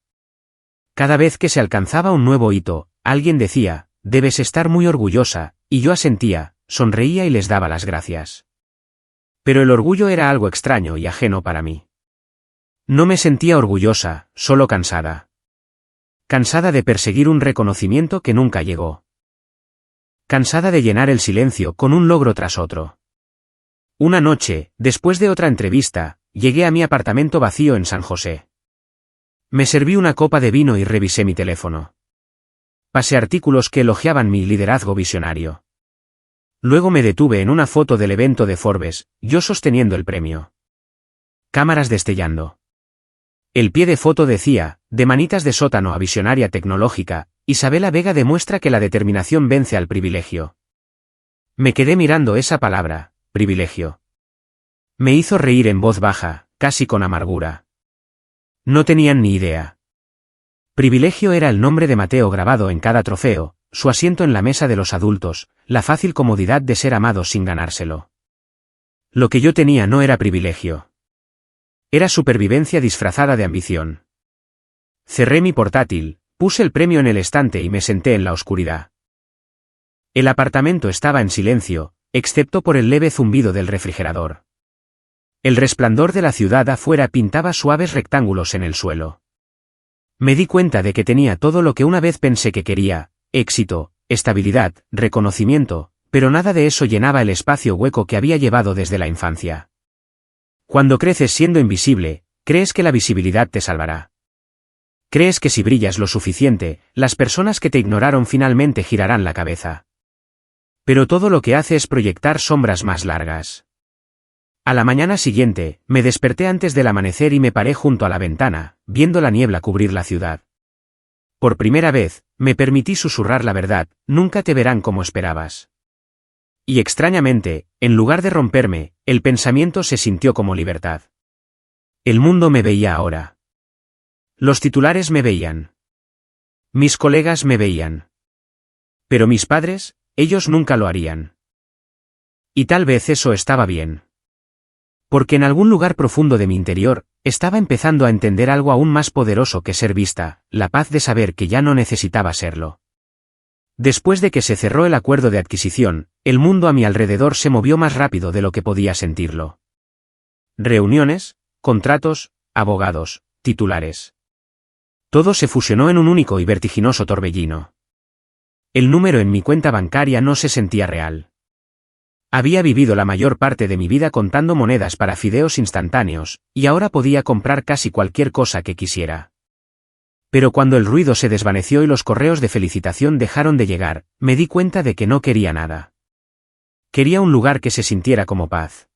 Cada vez que se alcanzaba un nuevo hito, alguien decía, debes estar muy orgullosa, y yo asentía, sonreía y les daba las gracias. Pero el orgullo era algo extraño y ajeno para mí. No me sentía orgullosa, solo cansada. Cansada de perseguir un reconocimiento que nunca llegó. Cansada de llenar el silencio con un logro tras otro. Una noche, después de otra entrevista, llegué a mi apartamento vacío en San José. Me serví una copa de vino y revisé mi teléfono. Pasé artículos que elogiaban mi liderazgo visionario. Luego me detuve en una foto del evento de Forbes, yo sosteniendo el premio. Cámaras destellando. El pie de foto decía, de manitas de sótano a visionaria tecnológica, Isabela Vega demuestra que la determinación vence al privilegio. Me quedé mirando esa palabra, privilegio. Me hizo reír en voz baja, casi con amargura. No tenían ni idea. Privilegio era el nombre de Mateo grabado en cada trofeo, su asiento en la mesa de los adultos, la fácil comodidad de ser amado sin ganárselo. Lo que yo tenía no era privilegio. Era supervivencia disfrazada de ambición. Cerré mi portátil, puse el premio en el estante y me senté en la oscuridad. El apartamento estaba en silencio, excepto por el leve zumbido del refrigerador. El resplandor de la ciudad afuera pintaba suaves rectángulos en el suelo. Me di cuenta de que tenía todo lo que una vez pensé que quería: éxito, estabilidad, reconocimiento, pero nada de eso llenaba el espacio hueco que había llevado desde la infancia. Cuando creces siendo invisible, crees que la visibilidad te salvará. Crees que si brillas lo suficiente, las personas que te ignoraron finalmente girarán la cabeza. Pero todo lo que hace es proyectar sombras más largas. A la mañana siguiente, me desperté antes del amanecer y me paré junto a la ventana, viendo la niebla cubrir la ciudad. Por primera vez, me permití susurrar la verdad: nunca te verán como esperabas. Y extrañamente, en lugar de romperme, el pensamiento se sintió como libertad. El mundo me veía ahora. Los titulares me veían. Mis colegas me veían. Pero mis padres, ellos nunca lo harían. Y tal vez eso estaba bien. Porque en algún lugar profundo de mi interior, estaba empezando a entender algo aún más poderoso que ser vista: la paz de saber que ya no necesitaba serlo. Después de que se cerró el acuerdo de adquisición, el mundo a mi alrededor se movió más rápido de lo que podía sentirlo. Reuniones, contratos, abogados, titulares. Todo se fusionó en un único y vertiginoso torbellino. El número en mi cuenta bancaria no se sentía real. Había vivido la mayor parte de mi vida contando monedas para fideos instantáneos, y ahora podía comprar casi cualquier cosa que quisiera. Pero cuando el ruido se desvaneció y los correos de felicitación dejaron de llegar, me di cuenta de que no quería nada. Quería un lugar que se sintiera como paz.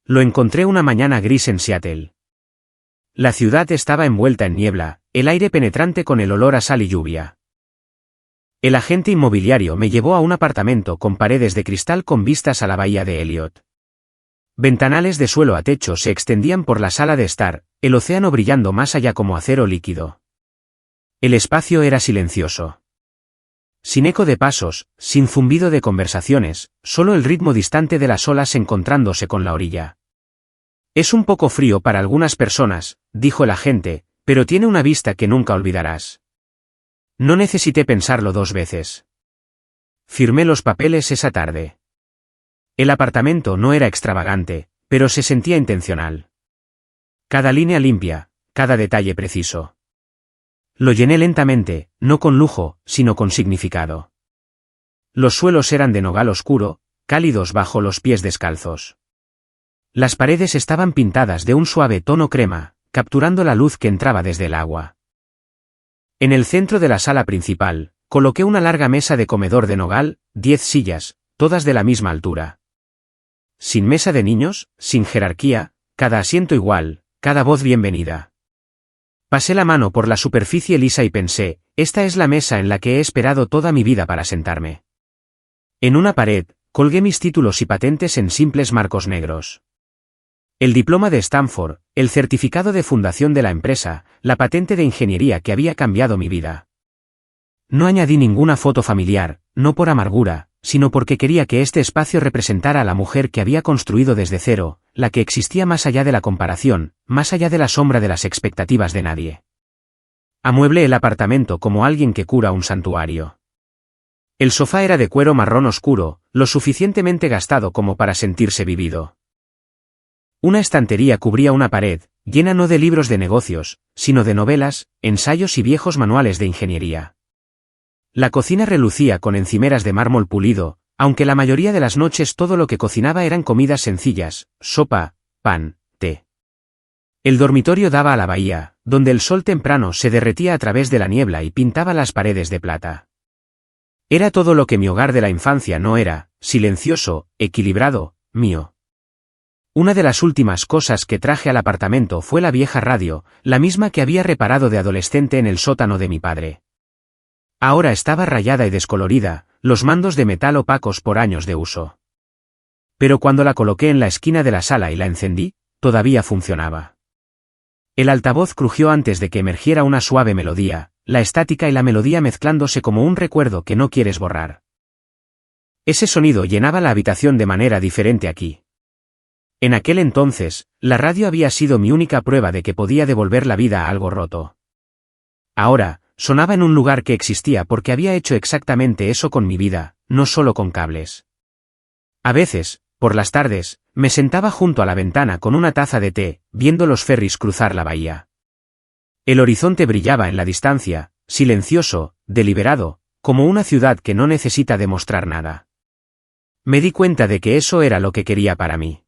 Lo encontré una mañana gris en Seattle. La ciudad estaba envuelta en niebla, el aire penetrante con el olor a sal y lluvia. El agente inmobiliario me llevó a un apartamento con paredes de cristal con vistas a la bahía de Elliot. Ventanales de suelo a techo se extendían por la sala de estar, el océano brillando más allá como acero líquido. El espacio era silencioso. Sin eco de pasos, sin zumbido de conversaciones, solo el ritmo distante de las olas encontrándose con la orilla. Es un poco frío para algunas personas, dijo el agente, pero tiene una vista que nunca olvidarás. No necesité pensarlo dos veces. Firmé los papeles esa tarde. El apartamento no era extravagante, pero se sentía intencional. Cada línea limpia, cada detalle preciso. Lo llené lentamente, no con lujo, sino con significado. Los suelos eran de nogal oscuro, cálidos bajo los pies descalzos. Las paredes estaban pintadas de un suave tono crema, capturando la luz que entraba desde el agua. En el centro de la sala principal, coloqué una larga mesa de comedor de nogal, 10 sillas, todas de la misma altura. Sin mesa de niños, sin jerarquía, cada asiento igual, cada voz bienvenida. Pasé la mano por la superficie lisa y pensé: esta es la mesa en la que he esperado toda mi vida para sentarme. En una pared, colgué mis títulos y patentes en simples marcos negros. El diploma de Stanford, el certificado de fundación de la empresa, la patente de ingeniería que había cambiado mi vida. No añadí ninguna foto familiar, no por amargura, sino porque quería que este espacio representara a la mujer que había construido desde cero, la que existía más allá de la comparación, más allá de la sombra de las expectativas de nadie. Amueblé el apartamento como alguien que cura un santuario. El sofá era de cuero marrón oscuro, lo suficientemente gastado como para sentirse vivido. Una estantería cubría una pared, llena no de libros de negocios, sino de novelas, ensayos y viejos manuales de ingeniería. La cocina relucía con encimeras de mármol pulido, aunque la mayoría de las noches todo lo que cocinaba eran comidas sencillas: sopa, pan, té. El dormitorio daba a la bahía, donde el sol temprano se derretía a través de la niebla y pintaba las paredes de plata. Era todo lo que mi hogar de la infancia no era, silencioso, equilibrado, mío. Una de las últimas cosas que traje al apartamento fue la vieja radio, la misma que había reparado de adolescente en el sótano de mi padre. Ahora estaba rayada y descolorida, los mandos de metal opacos por años de uso. Pero cuando la coloqué en la esquina de la sala y la encendí, todavía funcionaba. El altavoz crujió antes de que emergiera una suave melodía, la estática y la melodía mezclándose como un recuerdo que no quieres borrar. Ese sonido llenaba la habitación de manera diferente aquí. En aquel entonces, la radio había sido mi única prueba de que podía devolver la vida a algo roto. Ahora, sonaba en un lugar que existía porque había hecho exactamente eso con mi vida, no solo con cables. A veces, por las tardes, me sentaba junto a la ventana con una taza de té, viendo los ferries cruzar la bahía. El horizonte brillaba en la distancia, silencioso, deliberado, como una ciudad que no necesita demostrar nada. Me di cuenta de que eso era lo que quería para mí.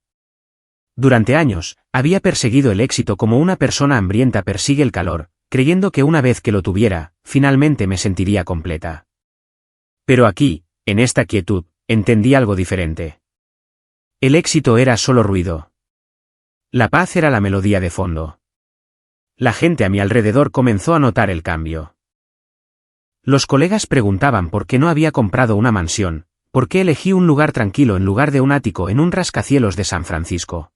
Durante años, había perseguido el éxito como una persona hambrienta persigue el calor, creyendo que una vez que lo tuviera, finalmente me sentiría completa. Pero aquí, en esta quietud, entendí algo diferente. El éxito era solo ruido. La paz era la melodía de fondo. La gente a mi alrededor comenzó a notar el cambio. Los colegas preguntaban por qué no había comprado una mansión, por qué elegí un lugar tranquilo en lugar de un ático en un rascacielos de San Francisco.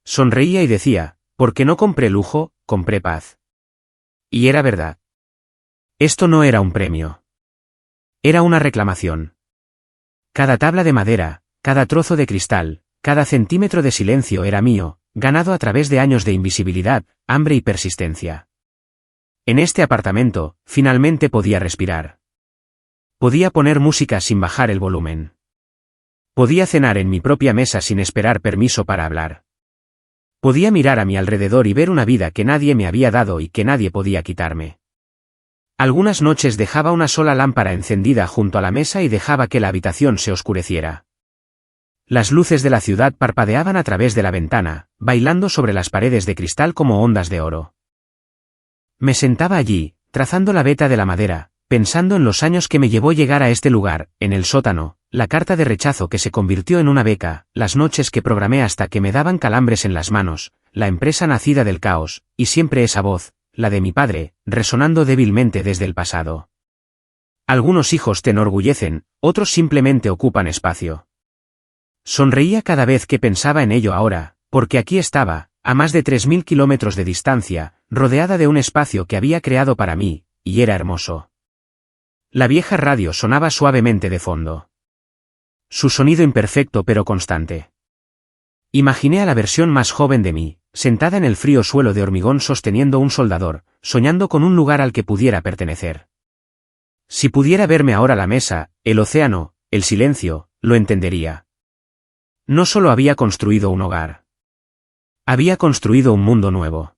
Sonreía y decía, porque no compré lujo, compré paz. Y era verdad. Esto no era un premio. Era una reclamación. Cada tabla de madera, cada trozo de cristal, cada centímetro de silencio era mío, ganado a través de años de invisibilidad, hambre y persistencia. En este apartamento, finalmente podía respirar. Podía poner música sin bajar el volumen. Podía cenar en mi propia mesa sin esperar permiso para hablar. Podía mirar a mi alrededor y ver una vida que nadie me había dado y que nadie podía quitarme. Algunas noches dejaba una sola lámpara encendida junto a la mesa y dejaba que la habitación se oscureciera. Las luces de la ciudad parpadeaban a través de la ventana, bailando sobre las paredes de cristal como ondas de oro. Me sentaba allí, trazando la veta de la madera, pensando en los años que me llevó llegar a este lugar, en el sótano, la carta de rechazo que se convirtió en una beca, las noches que programé hasta que me daban calambres en las manos, la empresa nacida del caos, y siempre esa voz, la de mi padre, resonando débilmente desde el pasado. Algunos hijos te enorgullecen, otros simplemente ocupan espacio. Sonreía cada vez que pensaba en ello ahora, porque aquí estaba, a más de 3000 kilómetros de distancia, rodeada de un espacio que había creado para mí, y era hermoso. La vieja radio sonaba suavemente de fondo. Su sonido imperfecto pero constante. Imaginé a la versión más joven de mí, sentada en el frío suelo de hormigón sosteniendo un soldador, soñando con un lugar al que pudiera pertenecer. Si pudiera verme ahora la mesa, el océano, el silencio, lo entendería. No solo había construido un hogar. Había construido un mundo nuevo.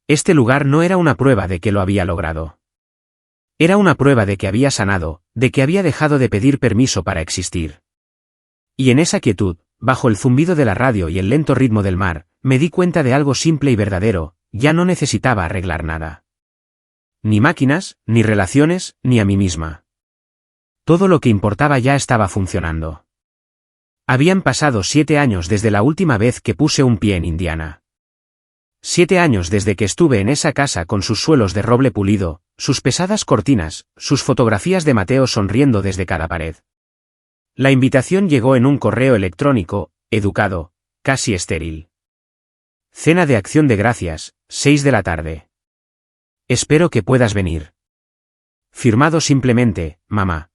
Este lugar no era una prueba de que lo había logrado. Era una prueba de que había sanado, de que había dejado de pedir permiso para existir. Y en esa quietud, bajo el zumbido de la radio y el lento ritmo del mar, me di cuenta de algo simple y verdadero, ya no necesitaba arreglar nada. Ni máquinas, ni relaciones, ni a mí misma. Todo lo que importaba ya estaba funcionando. Habían pasado 7 años desde la última vez que puse un pie en Indiana. 7 años desde que estuve en esa casa con sus suelos de roble pulido, sus pesadas cortinas, sus fotografías de Mateo sonriendo desde cada pared. La invitación llegó en un correo electrónico, educado, casi estéril. Cena de acción de gracias, 6 de la tarde. Espero que puedas venir. Firmado simplemente, mamá.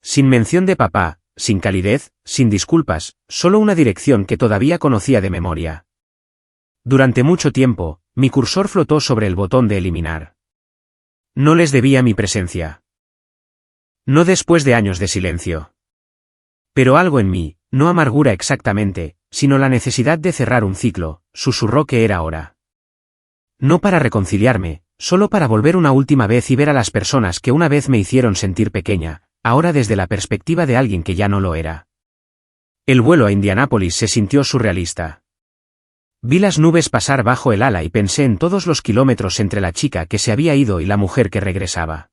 Sin mención de papá, sin calidez, sin disculpas, solo una dirección que todavía conocía de memoria. Durante mucho tiempo, mi cursor flotó sobre el botón de eliminar. No les debía mi presencia. No después de años de silencio. Pero algo en mí, no amargura exactamente, sino la necesidad de cerrar un ciclo, susurró que era hora. No para reconciliarme, solo para volver una última vez y ver a las personas que una vez me hicieron sentir pequeña, ahora desde la perspectiva de alguien que ya no lo era. El vuelo a Indianápolis se sintió surrealista. Vi las nubes pasar bajo el ala y pensé en todos los kilómetros entre la chica que se había ido y la mujer que regresaba.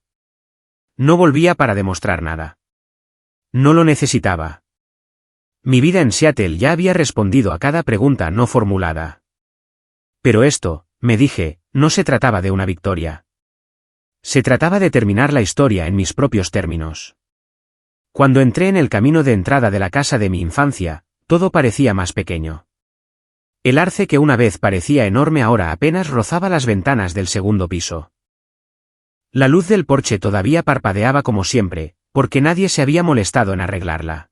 No volvía para demostrar nada. No lo necesitaba. Mi vida en Seattle ya había respondido a cada pregunta no formulada. Pero esto, me dije, no se trataba de una victoria. Se trataba de terminar la historia en mis propios términos. Cuando entré en el camino de entrada de la casa de mi infancia, todo parecía más pequeño. El arce que una vez parecía enorme ahora apenas rozaba las ventanas del segundo piso. La luz del porche todavía parpadeaba como siempre, porque nadie se había molestado en arreglarla.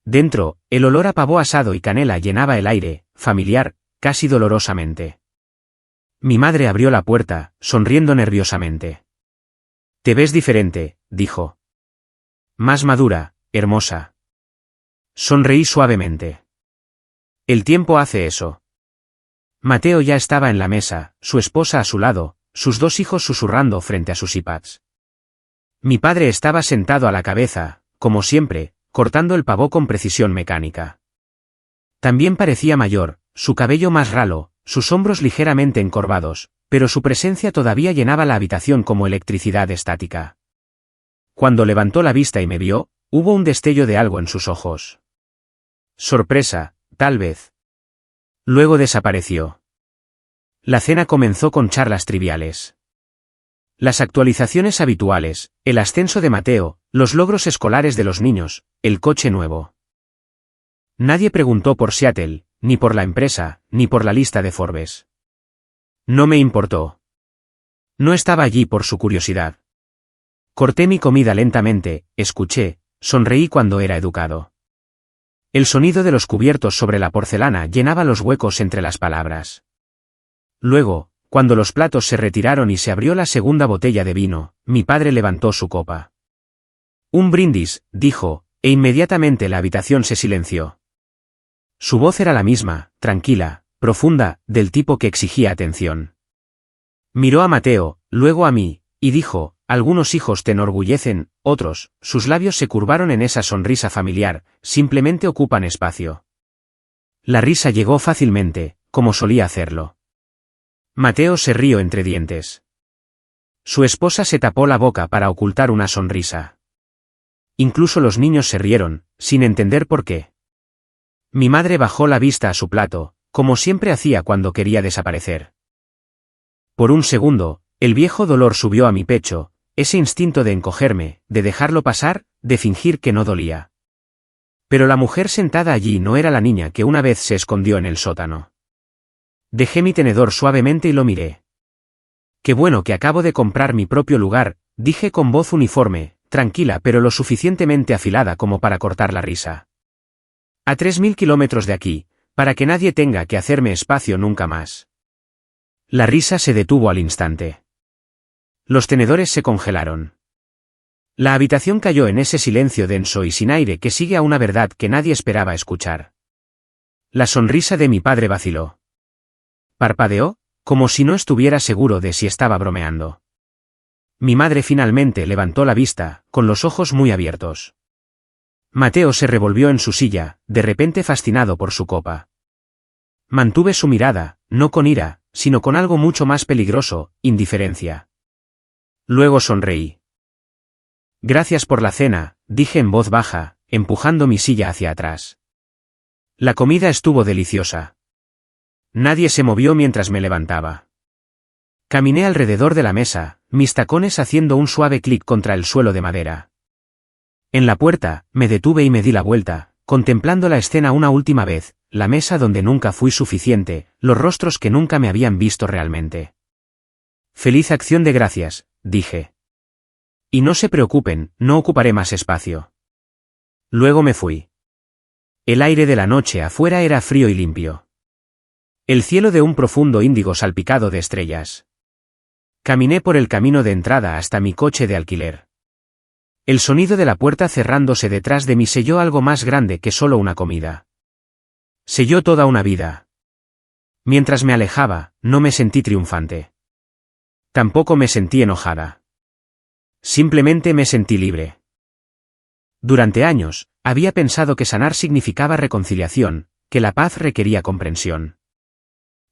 Dentro, el olor a pavo asado y canela llenaba el aire, familiar, casi dolorosamente. Mi madre abrió la puerta, sonriendo nerviosamente. «Te ves diferente», dijo. «Más madura, hermosa». Sonreí suavemente. «El tiempo hace eso». Mateo ya estaba en la mesa, su esposa a su lado, sus dos hijos susurrando frente a sus iPads. Mi padre estaba sentado a la cabeza, como siempre, cortando el pavó con precisión mecánica. También parecía mayor, su cabello más ralo, sus hombros ligeramente encorvados, pero su presencia todavía llenaba la habitación como electricidad estática. Cuando levantó la vista y me vio, hubo un destello de algo en sus ojos. Sorpresa, tal vez. Luego desapareció. La cena comenzó con charlas triviales. Las actualizaciones habituales, el ascenso de Mateo, los logros escolares de los niños, el coche nuevo. Nadie preguntó por Seattle, ni por la empresa, ni por la lista de Forbes. No me importó. No estaba allí por su curiosidad. Corté mi comida lentamente, escuché, sonreí cuando era educado. El sonido de los cubiertos sobre la porcelana llenaba los huecos entre las palabras. Luego, cuando los platos se retiraron y se abrió la segunda botella de vino, mi padre levantó su copa. Un brindis, dijo, e inmediatamente la habitación se silenció. Su voz era la misma, tranquila, profunda, del tipo que exigía atención. Miró a Mateo, luego a mí, y dijo, «Algunos hijos te enorgullecen, otros», sus labios se curvaron en esa sonrisa familiar, «simplemente ocupan espacio». La risa llegó fácilmente, como solía hacerlo. Mateo se rió entre dientes. Su esposa se tapó la boca para ocultar una sonrisa. Incluso los niños se rieron, sin entender por qué. Mi madre bajó la vista a su plato, como siempre hacía cuando quería desaparecer. Por un segundo, el viejo dolor subió a mi pecho, ese instinto de encogerme, de dejarlo pasar, de fingir que no dolía. Pero la mujer sentada allí no era la niña que una vez se escondió en el sótano. Dejé mi tenedor suavemente y lo miré. «Qué bueno que acabo de comprar mi propio lugar», dije con voz uniforme, tranquila pero lo suficientemente afilada como para cortar la risa. «A 3000 kilómetros de aquí, para que nadie tenga que hacerme espacio nunca más». La risa se detuvo al instante. Los tenedores se congelaron. La habitación cayó en ese silencio denso y sin aire que sigue a una verdad que nadie esperaba escuchar. La sonrisa de mi padre vaciló. Parpadeó, como si no estuviera seguro de si estaba bromeando. Mi madre finalmente levantó la vista, con los ojos muy abiertos. Mateo se revolvió en su silla, de repente fascinado por su copa. Mantuve su mirada, no con ira, sino con algo mucho más peligroso, indiferencia. Luego sonreí. «Gracias por la cena», dije en voz baja, empujando mi silla hacia atrás. La comida estuvo deliciosa. Nadie se movió mientras me levantaba. Caminé alrededor de la mesa, mis tacones haciendo un suave clic contra el suelo de madera. En la puerta, me detuve y me di la vuelta, contemplando la escena una última vez, la mesa donde nunca fui suficiente, los rostros que nunca me habían visto realmente. «Feliz acción de gracias», dije. «Y no se preocupen, no ocuparé más espacio». Luego me fui. El aire de la noche afuera era frío y limpio. El cielo de un profundo índigo salpicado de estrellas. Caminé por el camino de entrada hasta mi coche de alquiler. El sonido de la puerta cerrándose detrás de mí selló algo más grande que solo una comida. Selló toda una vida. Mientras me alejaba, no me sentí triunfante. Tampoco me sentí enojada. Simplemente me sentí libre. Durante años, había pensado que sanar significaba reconciliación, que la paz requería comprensión.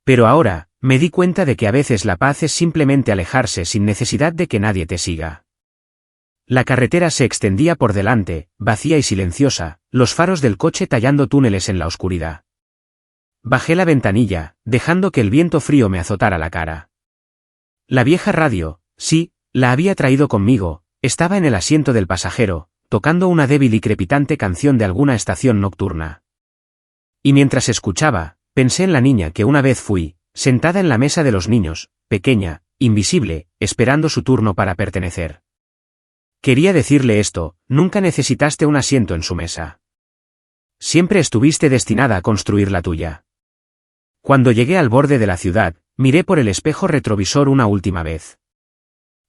Pero ahora, me di cuenta de que a veces la paz es simplemente alejarse sin necesidad de que nadie te siga. La carretera se extendía por delante, vacía y silenciosa, los faros del coche tallando túneles en la oscuridad. Bajé la ventanilla, dejando que el viento frío me azotara la cara. La vieja radio, sí, la había traído conmigo, estaba en el asiento del pasajero, tocando una débil y crepitante canción de alguna estación nocturna. Y mientras escuchaba, pensé en la niña que una vez fui, sentada en la mesa de los niños, pequeña, invisible, esperando su turno para pertenecer. Quería decirle esto: nunca necesitaste un asiento en su mesa. Siempre estuviste destinada a construir la tuya. Cuando llegué al borde de la ciudad, miré por el espejo retrovisor una última vez.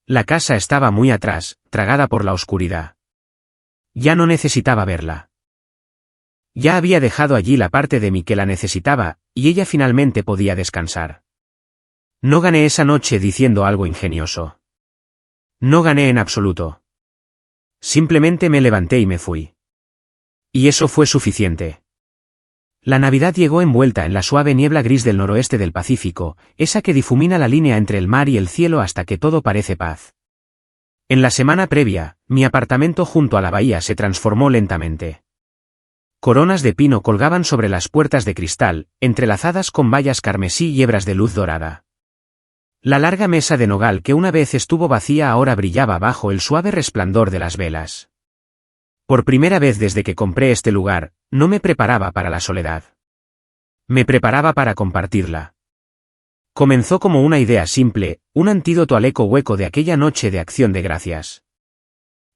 La casa estaba muy atrás, tragada por la oscuridad. Ya no necesitaba verla. Ya había dejado allí la parte de mí que la necesitaba, y ella finalmente podía descansar. No gané esa noche diciendo algo ingenioso. No gané en absoluto. Simplemente me levanté y me fui. Y eso fue suficiente. La Navidad llegó envuelta en la suave niebla gris del noroeste del Pacífico, esa que difumina la línea entre el mar y el cielo hasta que todo parece paz. En la semana previa, mi apartamento junto a la bahía se transformó lentamente. Coronas de pino colgaban sobre las puertas de cristal, entrelazadas con vallas carmesí y hebras de luz dorada. La larga mesa de nogal que una vez estuvo vacía ahora brillaba bajo el suave resplandor de las velas. Por primera vez desde que compré este lugar, no me preparaba para la soledad. Me preparaba para compartirla. Comenzó como una idea simple, un antídoto al eco hueco de aquella noche de Acción de Gracias.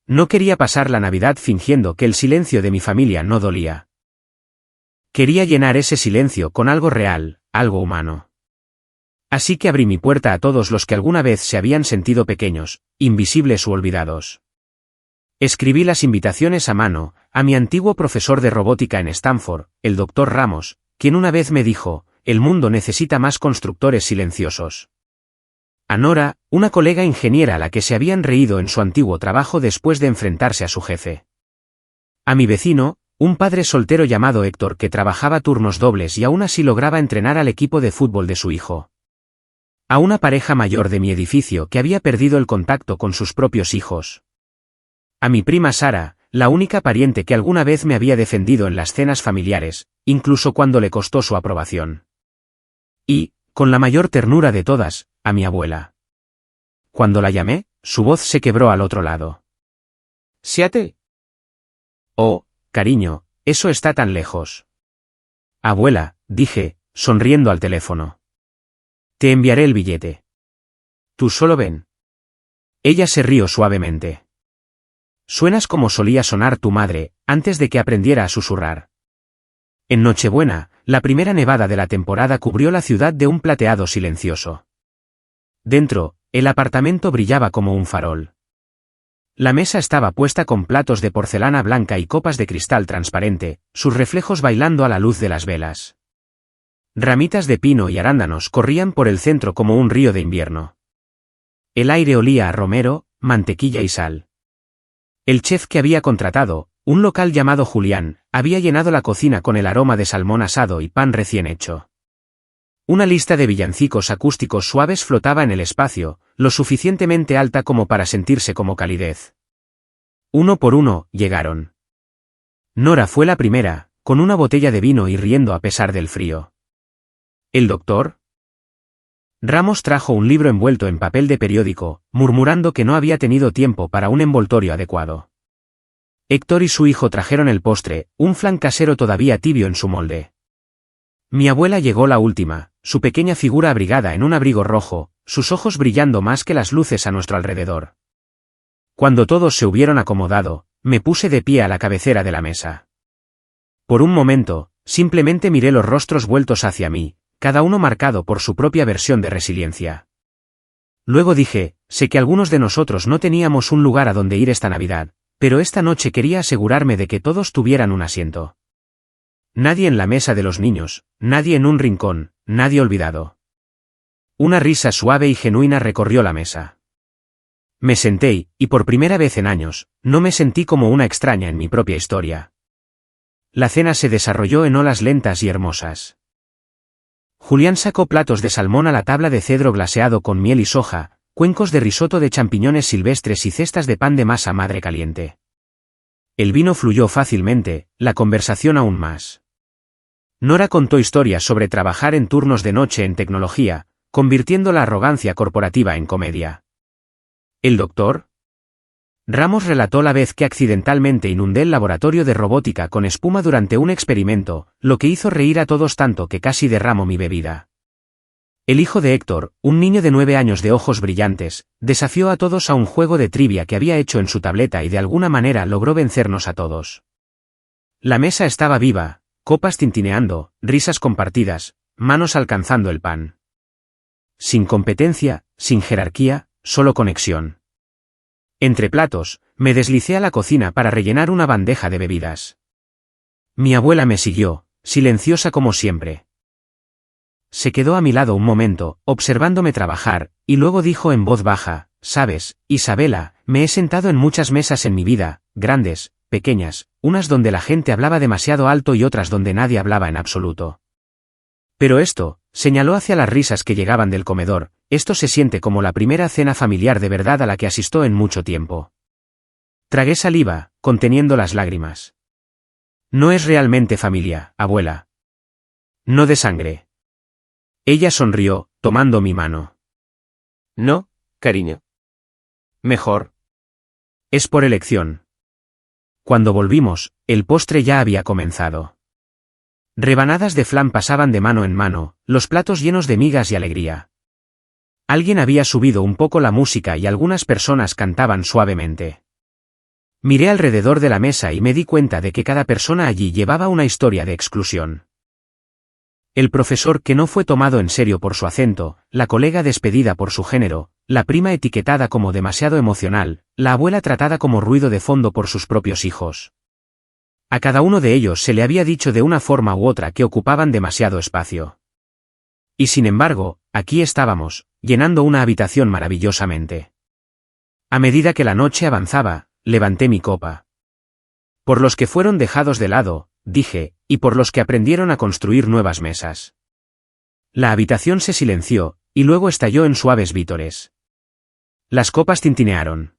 No quería pasar la Navidad fingiendo que el silencio de mi familia no dolía. Quería llenar ese silencio con algo real, algo humano. Así que abrí mi puerta a todos los que alguna vez se habían sentido pequeños, invisibles u olvidados. Escribí las invitaciones a mano, a mi antiguo profesor de robótica en Stanford, el Dr. Ramos, quien una vez me dijo: el mundo necesita más constructores silenciosos. A Nora, una colega ingeniera a la que se habían reído en su antiguo trabajo después de enfrentarse a su jefe. A mi vecino, un padre soltero llamado Héctor que trabajaba turnos dobles y aún así lograba entrenar al equipo de fútbol de su hijo. A una pareja mayor de mi edificio que había perdido el contacto con sus propios hijos. A mi prima Sara, la única pariente que alguna vez me había defendido en las cenas familiares, incluso cuando le costó su aprobación. Y, con la mayor ternura de todas, a mi abuela. Cuando la llamé, su voz se quebró al otro lado. «¿Siate?» «Oh, cariño, eso está tan lejos». «Abuela», dije, sonriendo al teléfono. «Te enviaré el billete. Tú solo ven». Ella se rió suavemente. «Suenas como solía sonar tu madre, antes de que aprendiera a susurrar». En Nochebuena, la primera nevada de la temporada cubrió la ciudad de un plateado silencioso. Dentro, el apartamento brillaba como un farol. La mesa estaba puesta con platos de porcelana blanca y copas de cristal transparente, sus reflejos bailando a la luz de las velas. Ramitas de pino y arándanos corrían por el centro como un río de invierno. El aire olía a romero, mantequilla y sal. El chef que había contratado, un local llamado Julián, había llenado la cocina con el aroma de salmón asado y pan recién hecho. Una lista de villancicos acústicos suaves flotaba en el espacio, lo suficientemente alta como para sentirse como calidez. Uno por uno, llegaron. Nora fue la primera, con una botella de vino y riendo a pesar del frío. ¿El doctor? Ramos trajo un libro envuelto en papel de periódico, murmurando que no había tenido tiempo para un envoltorio adecuado. Héctor y su hijo trajeron el postre, un flan casero todavía tibio en su molde. Mi abuela llegó la última, su pequeña figura abrigada en un abrigo rojo, sus ojos brillando más que las luces a nuestro alrededor. Cuando todos se hubieron acomodado, me puse de pie a la cabecera de la mesa. Por un momento, simplemente miré los rostros vueltos hacia mí, cada uno marcado por su propia versión de resiliencia. Luego dije: sé que algunos de nosotros no teníamos un lugar a donde ir esta Navidad, pero esta noche quería asegurarme de que todos tuvieran un asiento. Nadie en la mesa de los niños, nadie en un rincón, nadie olvidado. Una risa suave y genuina recorrió la mesa. Me senté y por primera vez en años, no me sentí como una extraña en mi propia historia. La cena se desarrolló en olas lentas y hermosas. Julián sacó platos de salmón a la tabla de cedro glaseado con miel y soja, cuencos de risotto de champiñones silvestres y cestas de pan de masa madre caliente. El vino fluyó fácilmente, la conversación aún más. Nora contó historias sobre trabajar en turnos de noche en tecnología, convirtiendo la arrogancia corporativa en comedia. ¿El doctor? Ramos relató la vez que accidentalmente inundé el laboratorio de robótica con espuma durante un experimento, lo que hizo reír a todos tanto que casi derramo mi bebida. El hijo de Héctor, un niño de 9 años de ojos brillantes, desafió a todos a un juego de trivia que había hecho en su tableta y de alguna manera logró vencernos a todos. La mesa estaba viva, copas tintineando, risas compartidas, manos alcanzando el pan. Sin competencia, sin jerarquía, solo conexión. Entre platos, me deslicé a la cocina para rellenar una bandeja de bebidas. Mi abuela me siguió, silenciosa como siempre. Se quedó a mi lado un momento, observándome trabajar, y luego dijo en voz baja, «Sabes, Isabela, me he sentado en muchas mesas en mi vida, grandes, pequeñas, unas donde la gente hablaba demasiado alto y otras donde nadie hablaba en absoluto. Pero esto», señaló hacia las risas que llegaban del comedor, «esto se siente como la primera cena familiar de verdad a la que asistió en mucho tiempo». Tragué saliva, conteniendo las lágrimas. «No es realmente familia, abuela. No de sangre». Ella sonrió, tomando mi mano. No, cariño. Mejor. Es por elección. Cuando volvimos, el postre ya había comenzado. Rebanadas de flan pasaban de mano en mano, los platos llenos de migas y alegría. Alguien había subido un poco la música y algunas personas cantaban suavemente. Miré alrededor de la mesa y me di cuenta de que cada persona allí llevaba una historia de exclusión. El profesor que no fue tomado en serio por su acento, la colega despedida por su género, la prima etiquetada como demasiado emocional, la abuela tratada como ruido de fondo por sus propios hijos. A cada uno de ellos se le había dicho de una forma u otra que ocupaban demasiado espacio. Y sin embargo, aquí estábamos, llenando una habitación maravillosamente. A medida que la noche avanzaba, levanté mi copa. Por los que fueron dejados de lado, dije, y por los que aprendieron a construir nuevas mesas. La habitación se silenció, y luego estalló en suaves vítores. Las copas tintinearon.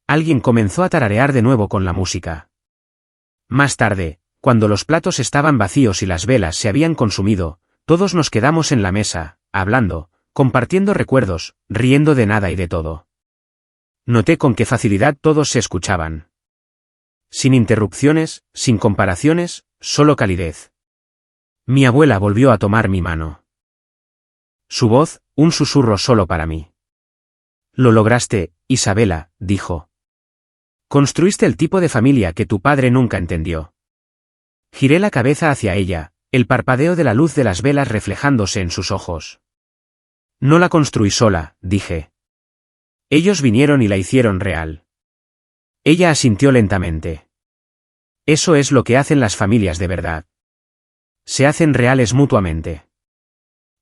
Alguien comenzó a tararear de nuevo con la música. Más tarde, cuando los platos estaban vacíos y las velas se habían consumido, todos nos quedamos en la mesa, hablando, compartiendo recuerdos, riendo de nada y de todo. Noté con qué facilidad todos se escuchaban. Sin interrupciones, sin comparaciones, solo calidez. Mi abuela volvió a tomar mi mano. Su voz, un susurro solo para mí. «Lo lograste, Isabela», dijo. «Construiste el tipo de familia que tu padre nunca entendió». Giré la cabeza hacia ella, el parpadeo de la luz de las velas reflejándose en sus ojos. «No la construí sola», dije. «Ellos vinieron y la hicieron real». Ella asintió lentamente. «Eso es lo que hacen las familias de verdad. Se hacen reales mutuamente».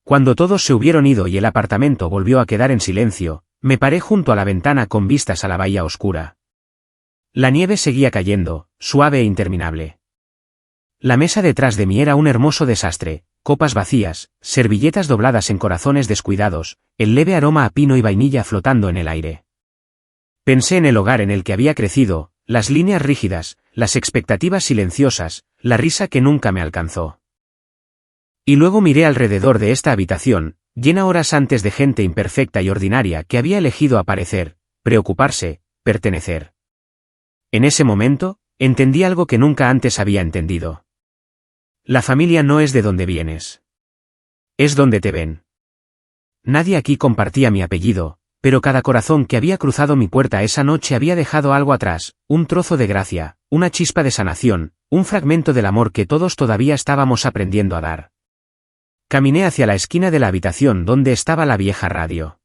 Cuando todos se hubieron ido y el apartamento volvió a quedar en silencio, me paré junto a la ventana con vistas a la bahía oscura. La nieve seguía cayendo, suave e interminable. La mesa detrás de mí era un hermoso desastre, copas vacías, servilletas dobladas en corazones descuidados, el leve aroma a pino y vainilla flotando en el aire. Pensé en el hogar en el que había crecido, las líneas rígidas, las expectativas silenciosas, la risa que nunca me alcanzó. Y luego miré alrededor de esta habitación, llena horas antes de gente imperfecta y ordinaria que había elegido aparecer, preocuparse, pertenecer. En ese momento, entendí algo que nunca antes había entendido. La familia no es de donde vienes. Es donde te ven. Nadie aquí compartía mi apellido, pero cada corazón que había cruzado mi puerta esa noche había dejado algo atrás, un trozo de gracia, una chispa de sanación, un fragmento del amor que todos todavía estábamos aprendiendo a dar. Caminé hacia la esquina de la habitación donde estaba la vieja radio.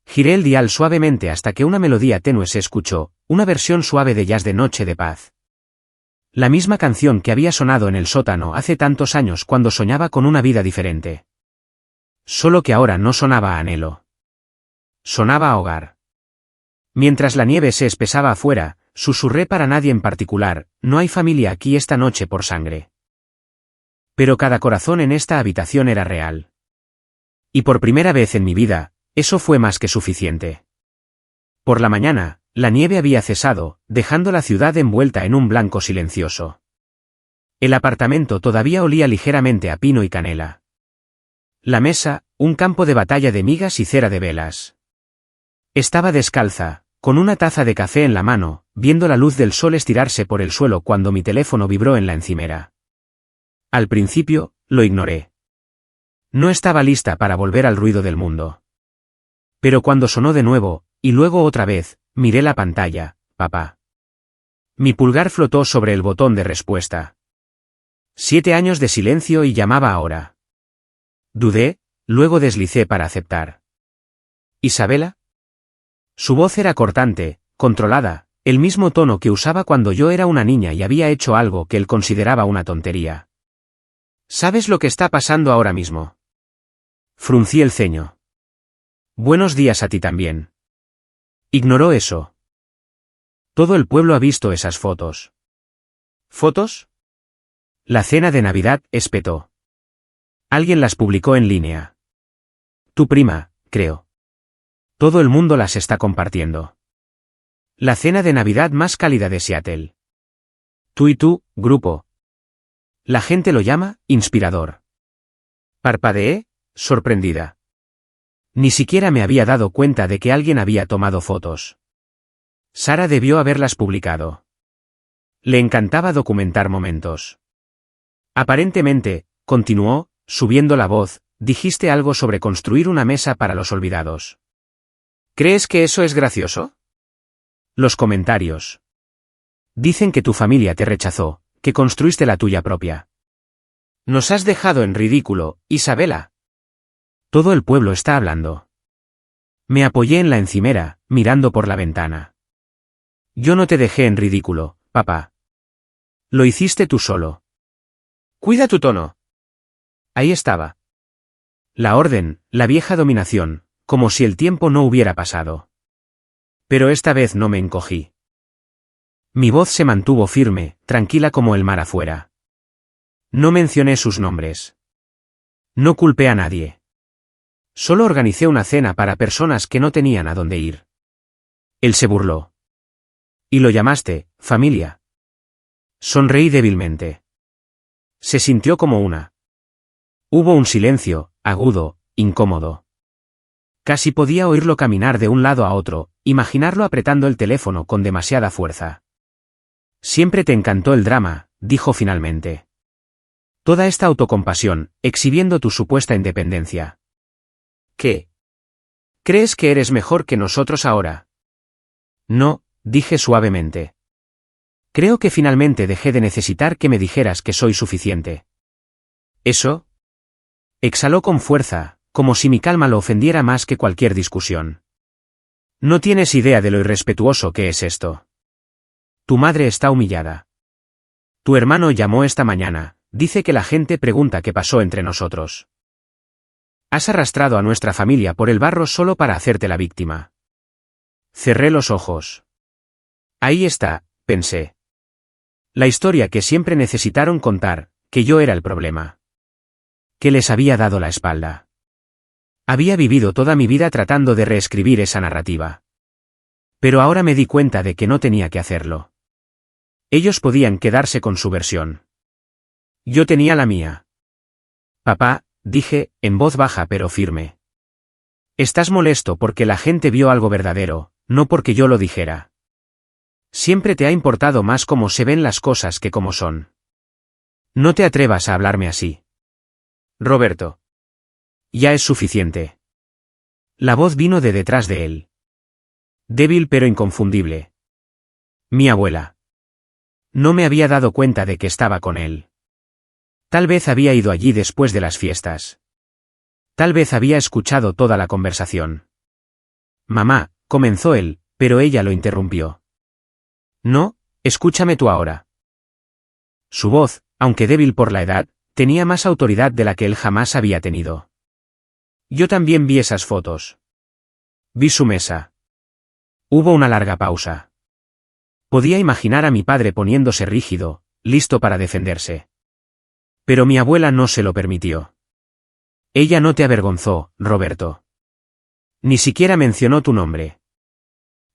Giré el dial suavemente hasta que una melodía tenue se escuchó, una versión suave de jazz de Noche de Paz. La misma canción que había sonado en el sótano hace tantos años cuando soñaba con una vida diferente. Solo que ahora no sonaba a anhelo. Sonaba a hogar. Mientras la nieve se espesaba afuera, susurré para nadie en particular, no hay familia aquí esta noche por sangre. Pero cada corazón en esta habitación era real. Y por primera vez en mi vida, Eso fue más que suficiente. Por la mañana, la nieve había cesado, dejando la ciudad envuelta en un blanco silencioso. El apartamento todavía olía ligeramente a pino y canela. La mesa, un campo de batalla de migas y cera de velas. Estaba descalza, con una taza de café en la mano, viendo la luz del sol estirarse por el suelo cuando mi teléfono vibró en la encimera. Al principio, lo ignoré. No estaba lista para volver al ruido del mundo. Pero cuando sonó de nuevo, y luego otra vez, miré la pantalla, papá. Mi pulgar flotó sobre el botón de respuesta. 7 años de silencio y llamaba ahora. Dudé, luego deslicé para aceptar. ¿Isabela? Su voz era cortante, controlada, el mismo tono que usaba cuando yo era una niña y había hecho algo que él consideraba una tontería. ¿Sabes lo que está pasando ahora mismo? Fruncí el ceño. Buenos días a ti también. Ignoró eso. Todo el pueblo ha visto esas fotos. ¿Fotos? La cena de Navidad, espetó. Alguien las publicó en línea. Tu prima, creo. Todo el mundo las está compartiendo. La cena de Navidad más cálida de Seattle. Tú y tú, grupo. La gente lo llama, inspirador. Parpadeé, sorprendida. Ni siquiera me había dado cuenta de que alguien había tomado fotos. Sara debió haberlas publicado. Le encantaba documentar momentos. Aparentemente, continuó, subiendo la voz, dijiste algo sobre construir una mesa para los olvidados. ¿Crees que eso es gracioso? Los comentarios. Dicen que tu familia te rechazó, que construiste la tuya propia. Nos has dejado en ridículo, Isabela. Todo el pueblo está hablando. Me apoyé en la encimera, mirando por la ventana. Yo no te dejé en ridículo, papá. Lo hiciste tú solo. Cuida tu tono. Ahí estaba. La orden, la vieja dominación, como si el tiempo no hubiera pasado. Pero esta vez no me encogí. Mi voz se mantuvo firme, tranquila como el mar afuera. No mencioné sus nombres. No culpé a nadie. Solo organicé una cena para personas que no tenían a dónde ir. Él se burló. ¿Y lo llamaste, familia? Sonreí débilmente. Se sintió como una. Hubo un silencio, agudo, incómodo. Casi podía oírlo caminar de un lado a otro, imaginarlo apretando el teléfono con demasiada fuerza. Siempre te encantó el drama, dijo finalmente. Toda esta autocompasión, exhibiendo tu supuesta independencia. ¿Qué? ¿Crees que eres mejor que nosotros ahora? No, dije suavemente. Creo que finalmente dejé de necesitar que me dijeras que soy suficiente. ¿Eso? Exhaló con fuerza, como si mi calma lo ofendiera más que cualquier discusión. No tienes idea de lo irrespetuoso que es esto. Tu madre está humillada. Tu hermano llamó esta mañana, dice que la gente pregunta qué pasó entre nosotros. Has arrastrado a nuestra familia por el barro solo para hacerte la víctima. Cerré los ojos. Ahí está, pensé. La historia que siempre necesitaron contar, que yo era el problema. Que les había dado la espalda. Había vivido toda mi vida tratando de reescribir esa narrativa. Pero ahora me di cuenta de que no tenía que hacerlo. Ellos podían quedarse con su versión. Yo tenía la mía. Papá, dije, en voz baja pero firme. Estás molesto porque la gente vio algo verdadero, no porque yo lo dijera. Siempre te ha importado más cómo se ven las cosas que cómo son. No te atrevas a hablarme así. Roberto. Ya es suficiente. La voz vino de detrás de él. Débil pero inconfundible. Mi abuela. No me había dado cuenta de que estaba con él. Tal vez había ido allí después de las fiestas. Tal vez había escuchado toda la conversación. Mamá, comenzó él, pero ella lo interrumpió. No, escúchame tú ahora. Su voz, aunque débil por la edad, tenía más autoridad de la que él jamás había tenido. Yo también vi esas fotos. Vi su mesa. Hubo una larga pausa. Podía imaginar a mi padre poniéndose rígido, listo para defenderse. Pero mi abuela no se lo permitió. Ella no te avergonzó, Roberto. Ni siquiera mencionó tu nombre.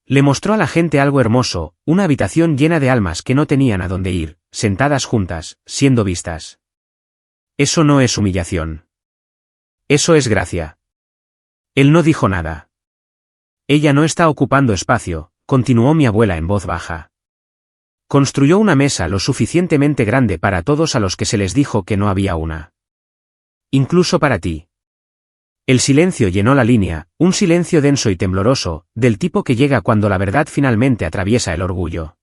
Le mostró a la gente algo hermoso, una habitación llena de almas que no tenían a dónde ir, sentadas juntas, siendo vistas. Eso no es humillación. Eso es gracia. Él no dijo nada. Ella no está ocupando espacio, continuó mi abuela en voz baja. Construyó una mesa lo suficientemente grande para todos a los que se les dijo que no había una. Incluso para ti. El silencio llenó la línea, un silencio denso y tembloroso, del tipo que llega cuando la verdad finalmente atraviesa el orgullo.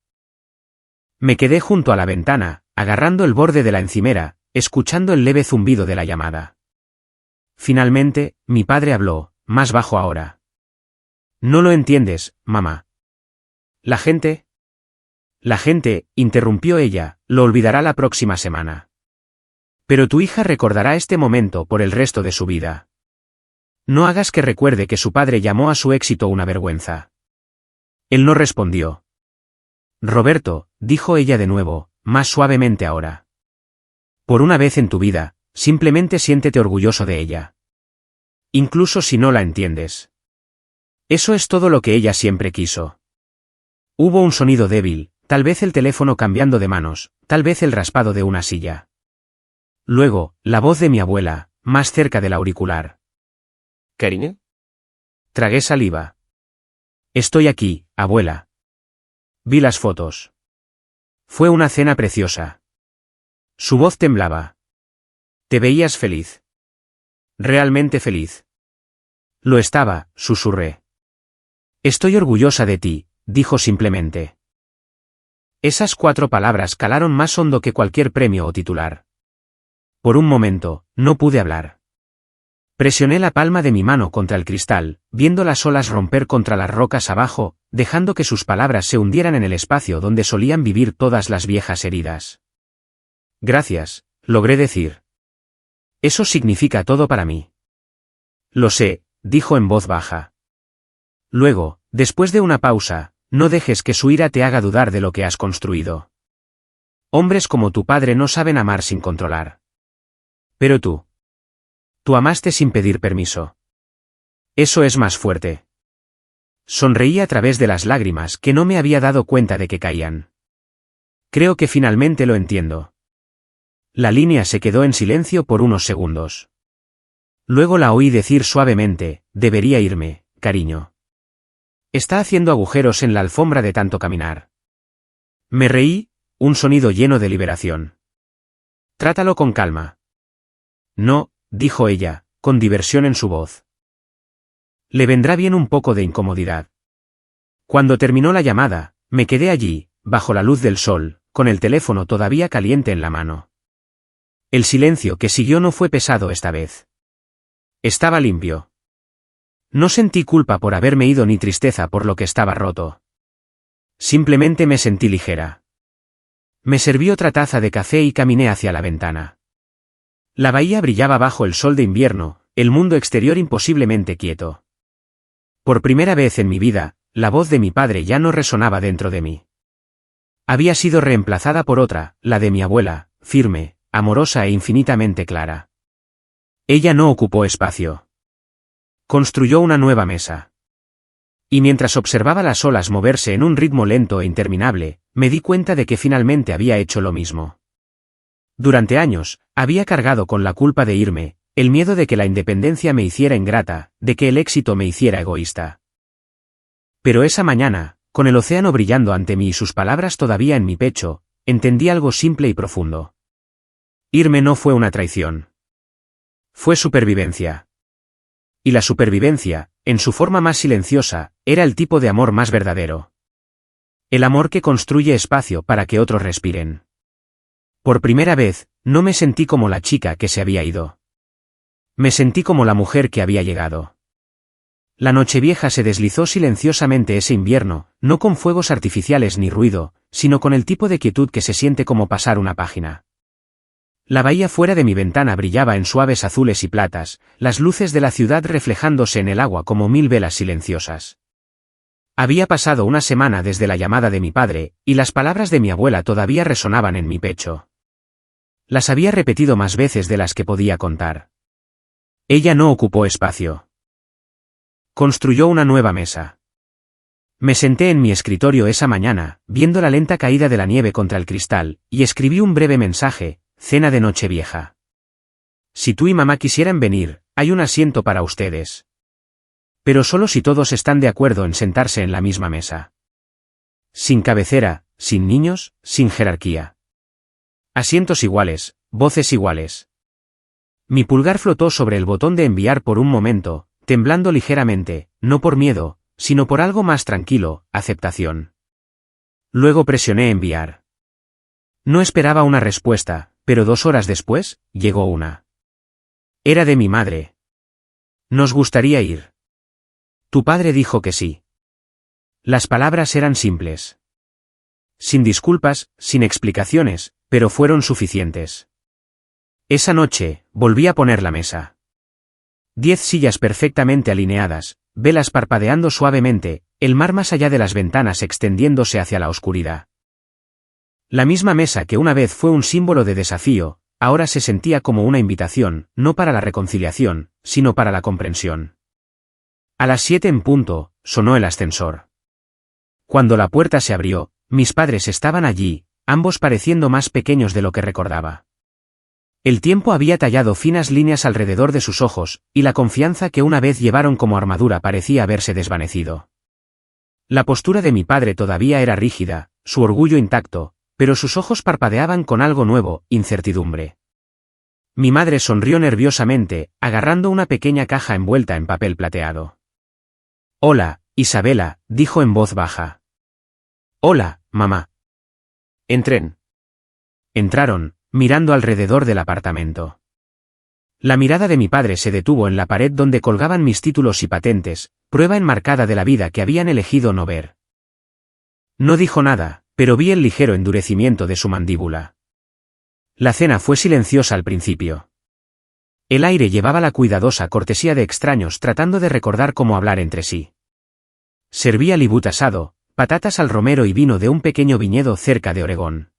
Me quedé junto a la ventana, agarrando el borde de la encimera, escuchando el leve zumbido de la llamada. Finalmente, mi padre habló, más bajo ahora. No lo entiendes, mamá. La gente, interrumpió ella, lo olvidará la próxima semana. Pero tu hija recordará este momento por el resto de su vida. No hagas que recuerde que su padre llamó a su éxito una vergüenza. Él no respondió. Roberto, dijo ella de nuevo, más suavemente ahora. Por una vez en tu vida, simplemente siéntete orgulloso de ella. Incluso si no la entiendes. Eso es todo lo que ella siempre quiso. Hubo un sonido débil, tal vez el teléfono cambiando de manos, tal vez el raspado de una silla. Luego, la voz de mi abuela, más cerca del auricular. ¿Cariño? Tragué saliva. Estoy aquí, abuela. Vi las fotos. Fue una cena preciosa. Su voz temblaba. Te veías feliz. Realmente feliz. Lo estaba, susurré. Estoy orgullosa de ti, dijo simplemente. Esas 4 palabras calaron más hondo que cualquier premio o titular. Por un momento, no pude hablar. Presioné la palma de mi mano contra el cristal, viendo las olas romper contra las rocas abajo, dejando que sus palabras se hundieran en el espacio donde solían vivir todas las viejas heridas. Gracias, logré decir. Eso significa todo para mí. Lo sé, dijo en voz baja. Luego, después de una pausa, no dejes que su ira te haga dudar de lo que has construido. Hombres como tu padre no saben amar sin controlar. Pero tú. Tú amaste sin pedir permiso. Eso es más fuerte. Sonreí a través de las lágrimas que no me había dado cuenta de que caían. Creo que finalmente lo entiendo. La línea se quedó en silencio por unos segundos. Luego la oí decir suavemente, debería irme, cariño. Está haciendo agujeros en la alfombra de tanto caminar. Me reí, un sonido lleno de liberación. Trátalo con calma. No, dijo ella, con diversión en su voz. Le vendrá bien un poco de incomodidad. Cuando terminó la llamada, me quedé allí, bajo la luz del sol, con el teléfono todavía caliente en la mano. El silencio que siguió no fue pesado esta vez. Estaba limpio. No sentí culpa por haberme ido ni tristeza por lo que estaba roto. Simplemente me sentí ligera. Me serví otra taza de café y caminé hacia la ventana. La bahía brillaba bajo el sol de invierno, el mundo exterior imposiblemente quieto. Por primera vez en mi vida, la voz de mi padre ya no resonaba dentro de mí. Había sido reemplazada por otra, la de mi abuela, firme, amorosa e infinitamente clara. Ella no ocupó espacio. Construyó una nueva mesa. Y mientras observaba las olas moverse en un ritmo lento e interminable, me di cuenta de que finalmente había hecho lo mismo. Durante años, había cargado con la culpa de irme, el miedo de que la independencia me hiciera ingrata, de que el éxito me hiciera egoísta. Pero esa mañana, con el océano brillando ante mí y sus palabras todavía en mi pecho, entendí algo simple y profundo. Irme no fue una traición. Fue supervivencia. Y la supervivencia, en su forma más silenciosa, era el tipo de amor más verdadero. El amor que construye espacio para que otros respiren. Por primera vez, no me sentí como la chica que se había ido. Me sentí como la mujer que había llegado. La Nochevieja se deslizó silenciosamente ese invierno, no con fuegos artificiales ni ruido, sino con el tipo de quietud que se siente como pasar una página. La bahía fuera de mi ventana brillaba en suaves azules y platas, las luces de la ciudad reflejándose en el agua como 1000 velas silenciosas. Había pasado una semana desde la llamada de mi padre, y las palabras de mi abuela todavía resonaban en mi pecho. Las había repetido más veces de las que podía contar. Ella no ocupó espacio. Construyó una nueva mesa. Me senté en mi escritorio esa mañana, viendo la lenta caída de la nieve contra el cristal, y escribí un breve mensaje: cena de Nochevieja. Si tú y mamá quisieran venir, hay un asiento para ustedes. Pero solo si todos están de acuerdo en sentarse en la misma mesa. Sin cabecera, sin niños, sin jerarquía. Asientos iguales, voces iguales. Mi pulgar flotó sobre el botón de enviar por un momento, temblando ligeramente, no por miedo, sino por algo más tranquilo: aceptación. Luego presioné enviar. No esperaba una respuesta, pero 2 horas después, llegó una. Era de mi madre. ¿Nos gustaría ir? Tu padre dijo que sí. Las palabras eran simples. Sin disculpas, sin explicaciones, pero fueron suficientes. Esa noche, volví a poner la mesa. 10 sillas perfectamente alineadas, velas parpadeando suavemente, el mar más allá de las ventanas extendiéndose hacia la oscuridad. La misma mesa que una vez fue un símbolo de desafío, ahora se sentía como una invitación, no para la reconciliación, sino para la comprensión. A las 7 en punto, sonó el ascensor. Cuando la puerta se abrió, mis padres estaban allí, ambos pareciendo más pequeños de lo que recordaba. El tiempo había tallado finas líneas alrededor de sus ojos, y la confianza que una vez llevaron como armadura parecía haberse desvanecido. La postura de mi padre todavía era rígida, su orgullo intacto, pero sus ojos parpadeaban con algo nuevo: incertidumbre. Mi madre sonrió nerviosamente, agarrando una pequeña caja envuelta en papel plateado. Hola, Isabela, dijo en voz baja. Hola, mamá. Entren. Entraron, mirando alrededor del apartamento. La mirada de mi padre se detuvo en la pared donde colgaban mis títulos y patentes, prueba enmarcada de la vida que habían elegido no ver. No dijo nada, pero vi el ligero endurecimiento de su mandíbula. La cena fue silenciosa al principio. El aire llevaba la cuidadosa cortesía de extraños tratando de recordar cómo hablar entre sí. Servía libut asado, patatas al romero y vino de un pequeño viñedo cerca de Oregón.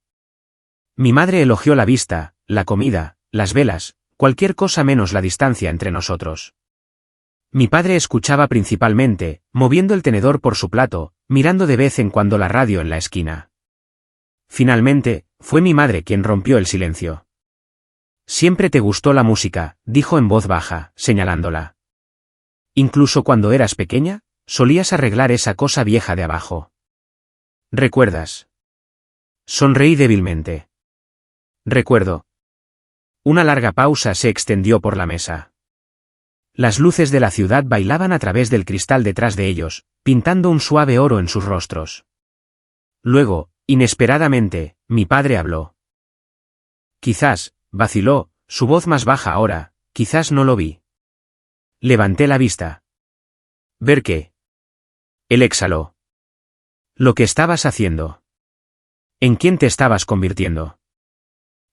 Mi madre elogió la vista, la comida, las velas, cualquier cosa menos la distancia entre nosotros. Mi padre escuchaba principalmente, moviendo el tenedor por su plato, mirando de vez en cuando la radio en la esquina. Finalmente, fue mi madre quien rompió el silencio. Siempre te gustó la música, dijo en voz baja, señalándola. Incluso cuando eras pequeña, solías arreglar esa cosa vieja de abajo. ¿Recuerdas? Sonreí débilmente. Recuerdo. Una larga pausa se extendió por la mesa. Las luces de la ciudad bailaban a través del cristal detrás de ellos, pintando un suave oro en sus rostros. Luego, inesperadamente, mi padre habló. Quizás, vaciló, su voz más baja ahora, quizás no lo vi. Levanté la vista. ¿Ver qué? Él exhaló. Lo que estabas haciendo. ¿En quién te estabas convirtiendo?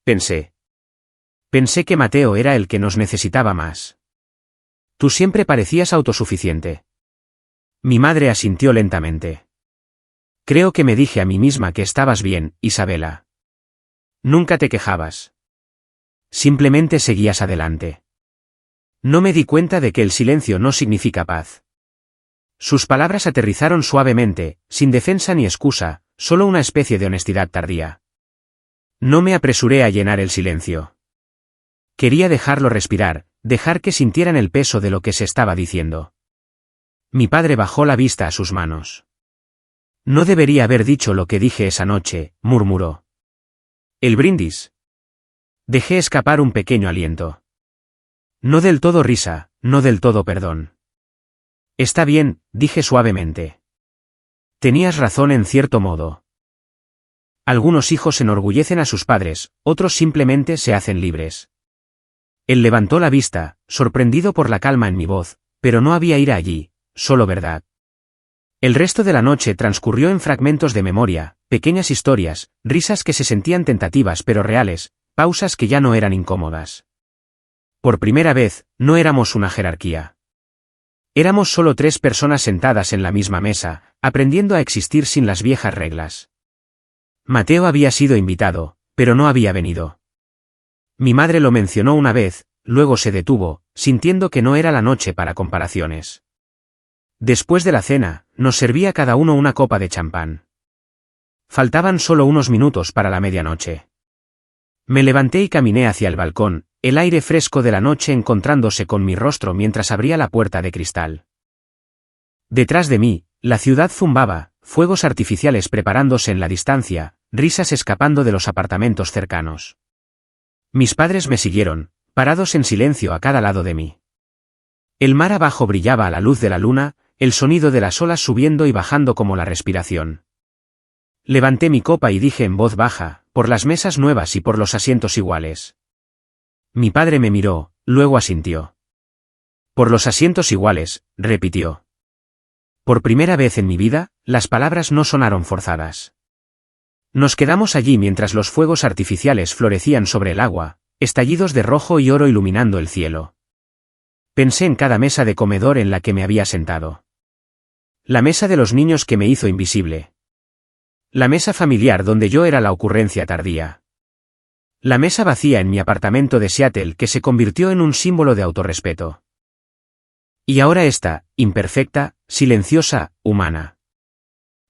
Pensé. Pensé que Mateo era el que nos necesitaba más. Tú siempre parecías autosuficiente. Mi madre asintió lentamente. Creo que me dije a mí misma que estabas bien, Isabela. Nunca te quejabas. Simplemente seguías adelante. No me di cuenta de que el silencio no significa paz. Sus palabras aterrizaron suavemente, sin defensa ni excusa, solo una especie de honestidad tardía. No me apresuré a llenar el silencio. Quería dejarlo respirar, dejar que sintieran el peso de lo que se estaba diciendo. Mi padre bajó la vista a sus manos. No debería haber dicho lo que dije esa noche, murmuró. ¿El brindis? Dejé escapar un pequeño aliento. No del todo risa, no del todo perdón. Está bien, dije suavemente. Tenías razón en cierto modo. Algunos hijos enorgullecen a sus padres, otros simplemente se hacen libres. Él levantó la vista, sorprendido por la calma en mi voz, pero no había ira allí, solo verdad. El resto de la noche transcurrió en fragmentos de memoria, pequeñas historias, risas que se sentían tentativas pero reales, pausas que ya no eran incómodas. Por primera vez, no éramos una jerarquía. Éramos solo 3 personas sentadas en la misma mesa, aprendiendo a existir sin las viejas reglas. Mateo había sido invitado, pero no había venido. Mi madre lo mencionó una vez, luego se detuvo, sintiendo que no era la noche para comparaciones. Después de la cena, nos servía cada uno una copa de champán. Faltaban solo unos minutos para la medianoche. Me levanté y caminé hacia el balcón, el aire fresco de la noche encontrándose con mi rostro mientras abría la puerta de cristal. Detrás de mí, la ciudad zumbaba, fuegos artificiales preparándose en la distancia, risas escapando de los apartamentos cercanos. Mis padres me siguieron, parados en silencio a cada lado de mí. El mar abajo brillaba a la luz de la luna, el sonido de las olas subiendo y bajando como la respiración. Levanté mi copa y dije en voz baja, por las mesas nuevas y por los asientos iguales. Mi padre me miró, luego asintió. Por los asientos iguales, repitió. Por primera vez en mi vida, las palabras no sonaron forzadas. Nos quedamos allí mientras los fuegos artificiales florecían sobre el agua, estallidos de rojo y oro iluminando el cielo. Pensé en cada mesa de comedor en la que me había sentado. La mesa de los niños que me hizo invisible. La mesa familiar donde yo era la ocurrencia tardía. La mesa vacía en mi apartamento de Seattle que se convirtió en un símbolo de autorrespeto. Y ahora esta, imperfecta, silenciosa, humana.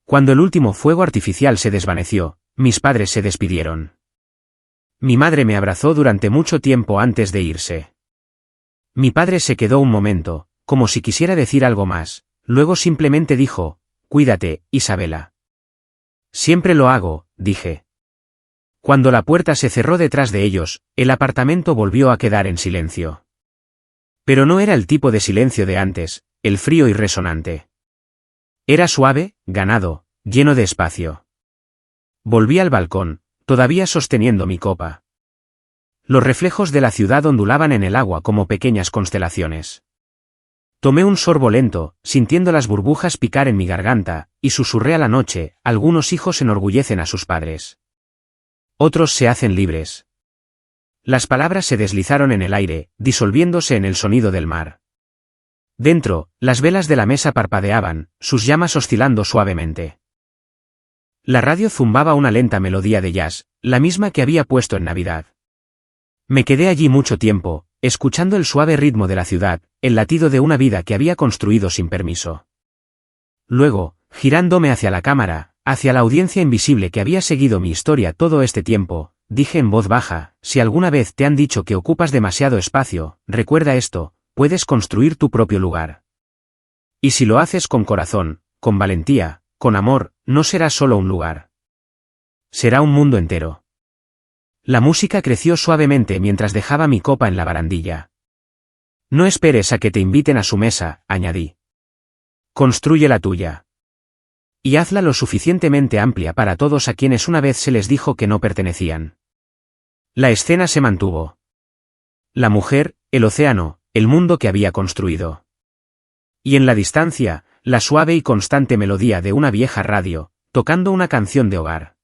Cuando el último fuego artificial se desvaneció, mis padres se despidieron. Mi madre me abrazó durante mucho tiempo antes de irse. Mi padre se quedó un momento, como si quisiera decir algo más, luego simplemente dijo, «Cuídate, Isabela». «Siempre lo hago», dije. Cuando la puerta se cerró detrás de ellos, el apartamento volvió a quedar en silencio. Pero no era el tipo de silencio de antes, el frío y resonante. Era suave, ganado, lleno de espacio. Volví al balcón, todavía sosteniendo mi copa. Los reflejos de la ciudad ondulaban en el agua como pequeñas constelaciones. Tomé un sorbo lento, sintiendo las burbujas picar en mi garganta, y susurré a la noche, algunos hijos enorgullecen a sus padres. Otros se hacen libres. Las palabras se deslizaron en el aire, disolviéndose en el sonido del mar. Dentro, las velas de la mesa parpadeaban, sus llamas oscilando suavemente. La radio zumbaba una lenta melodía de jazz, la misma que había puesto en Navidad. Me quedé allí mucho tiempo, escuchando el suave ritmo de la ciudad, el latido de una vida que había construido sin permiso. Luego, girándome hacia la cámara, hacia la audiencia invisible que había seguido mi historia todo este tiempo, dije en voz baja, si alguna vez te han dicho que ocupas demasiado espacio, recuerda esto, puedes construir tu propio lugar. Y si lo haces con corazón, con valentía, con amor, no será solo un lugar. Será un mundo entero. La música creció suavemente mientras dejaba mi copa en la barandilla. No esperes a que te inviten a su mesa, añadí. Construye la tuya. Y hazla lo suficientemente amplia para todos a quienes una vez se les dijo que no pertenecían. La escena se mantuvo. La mujer, el océano, el mundo que había construido. Y en la distancia, la suave y constante melodía de una vieja radio, tocando una canción de hogar.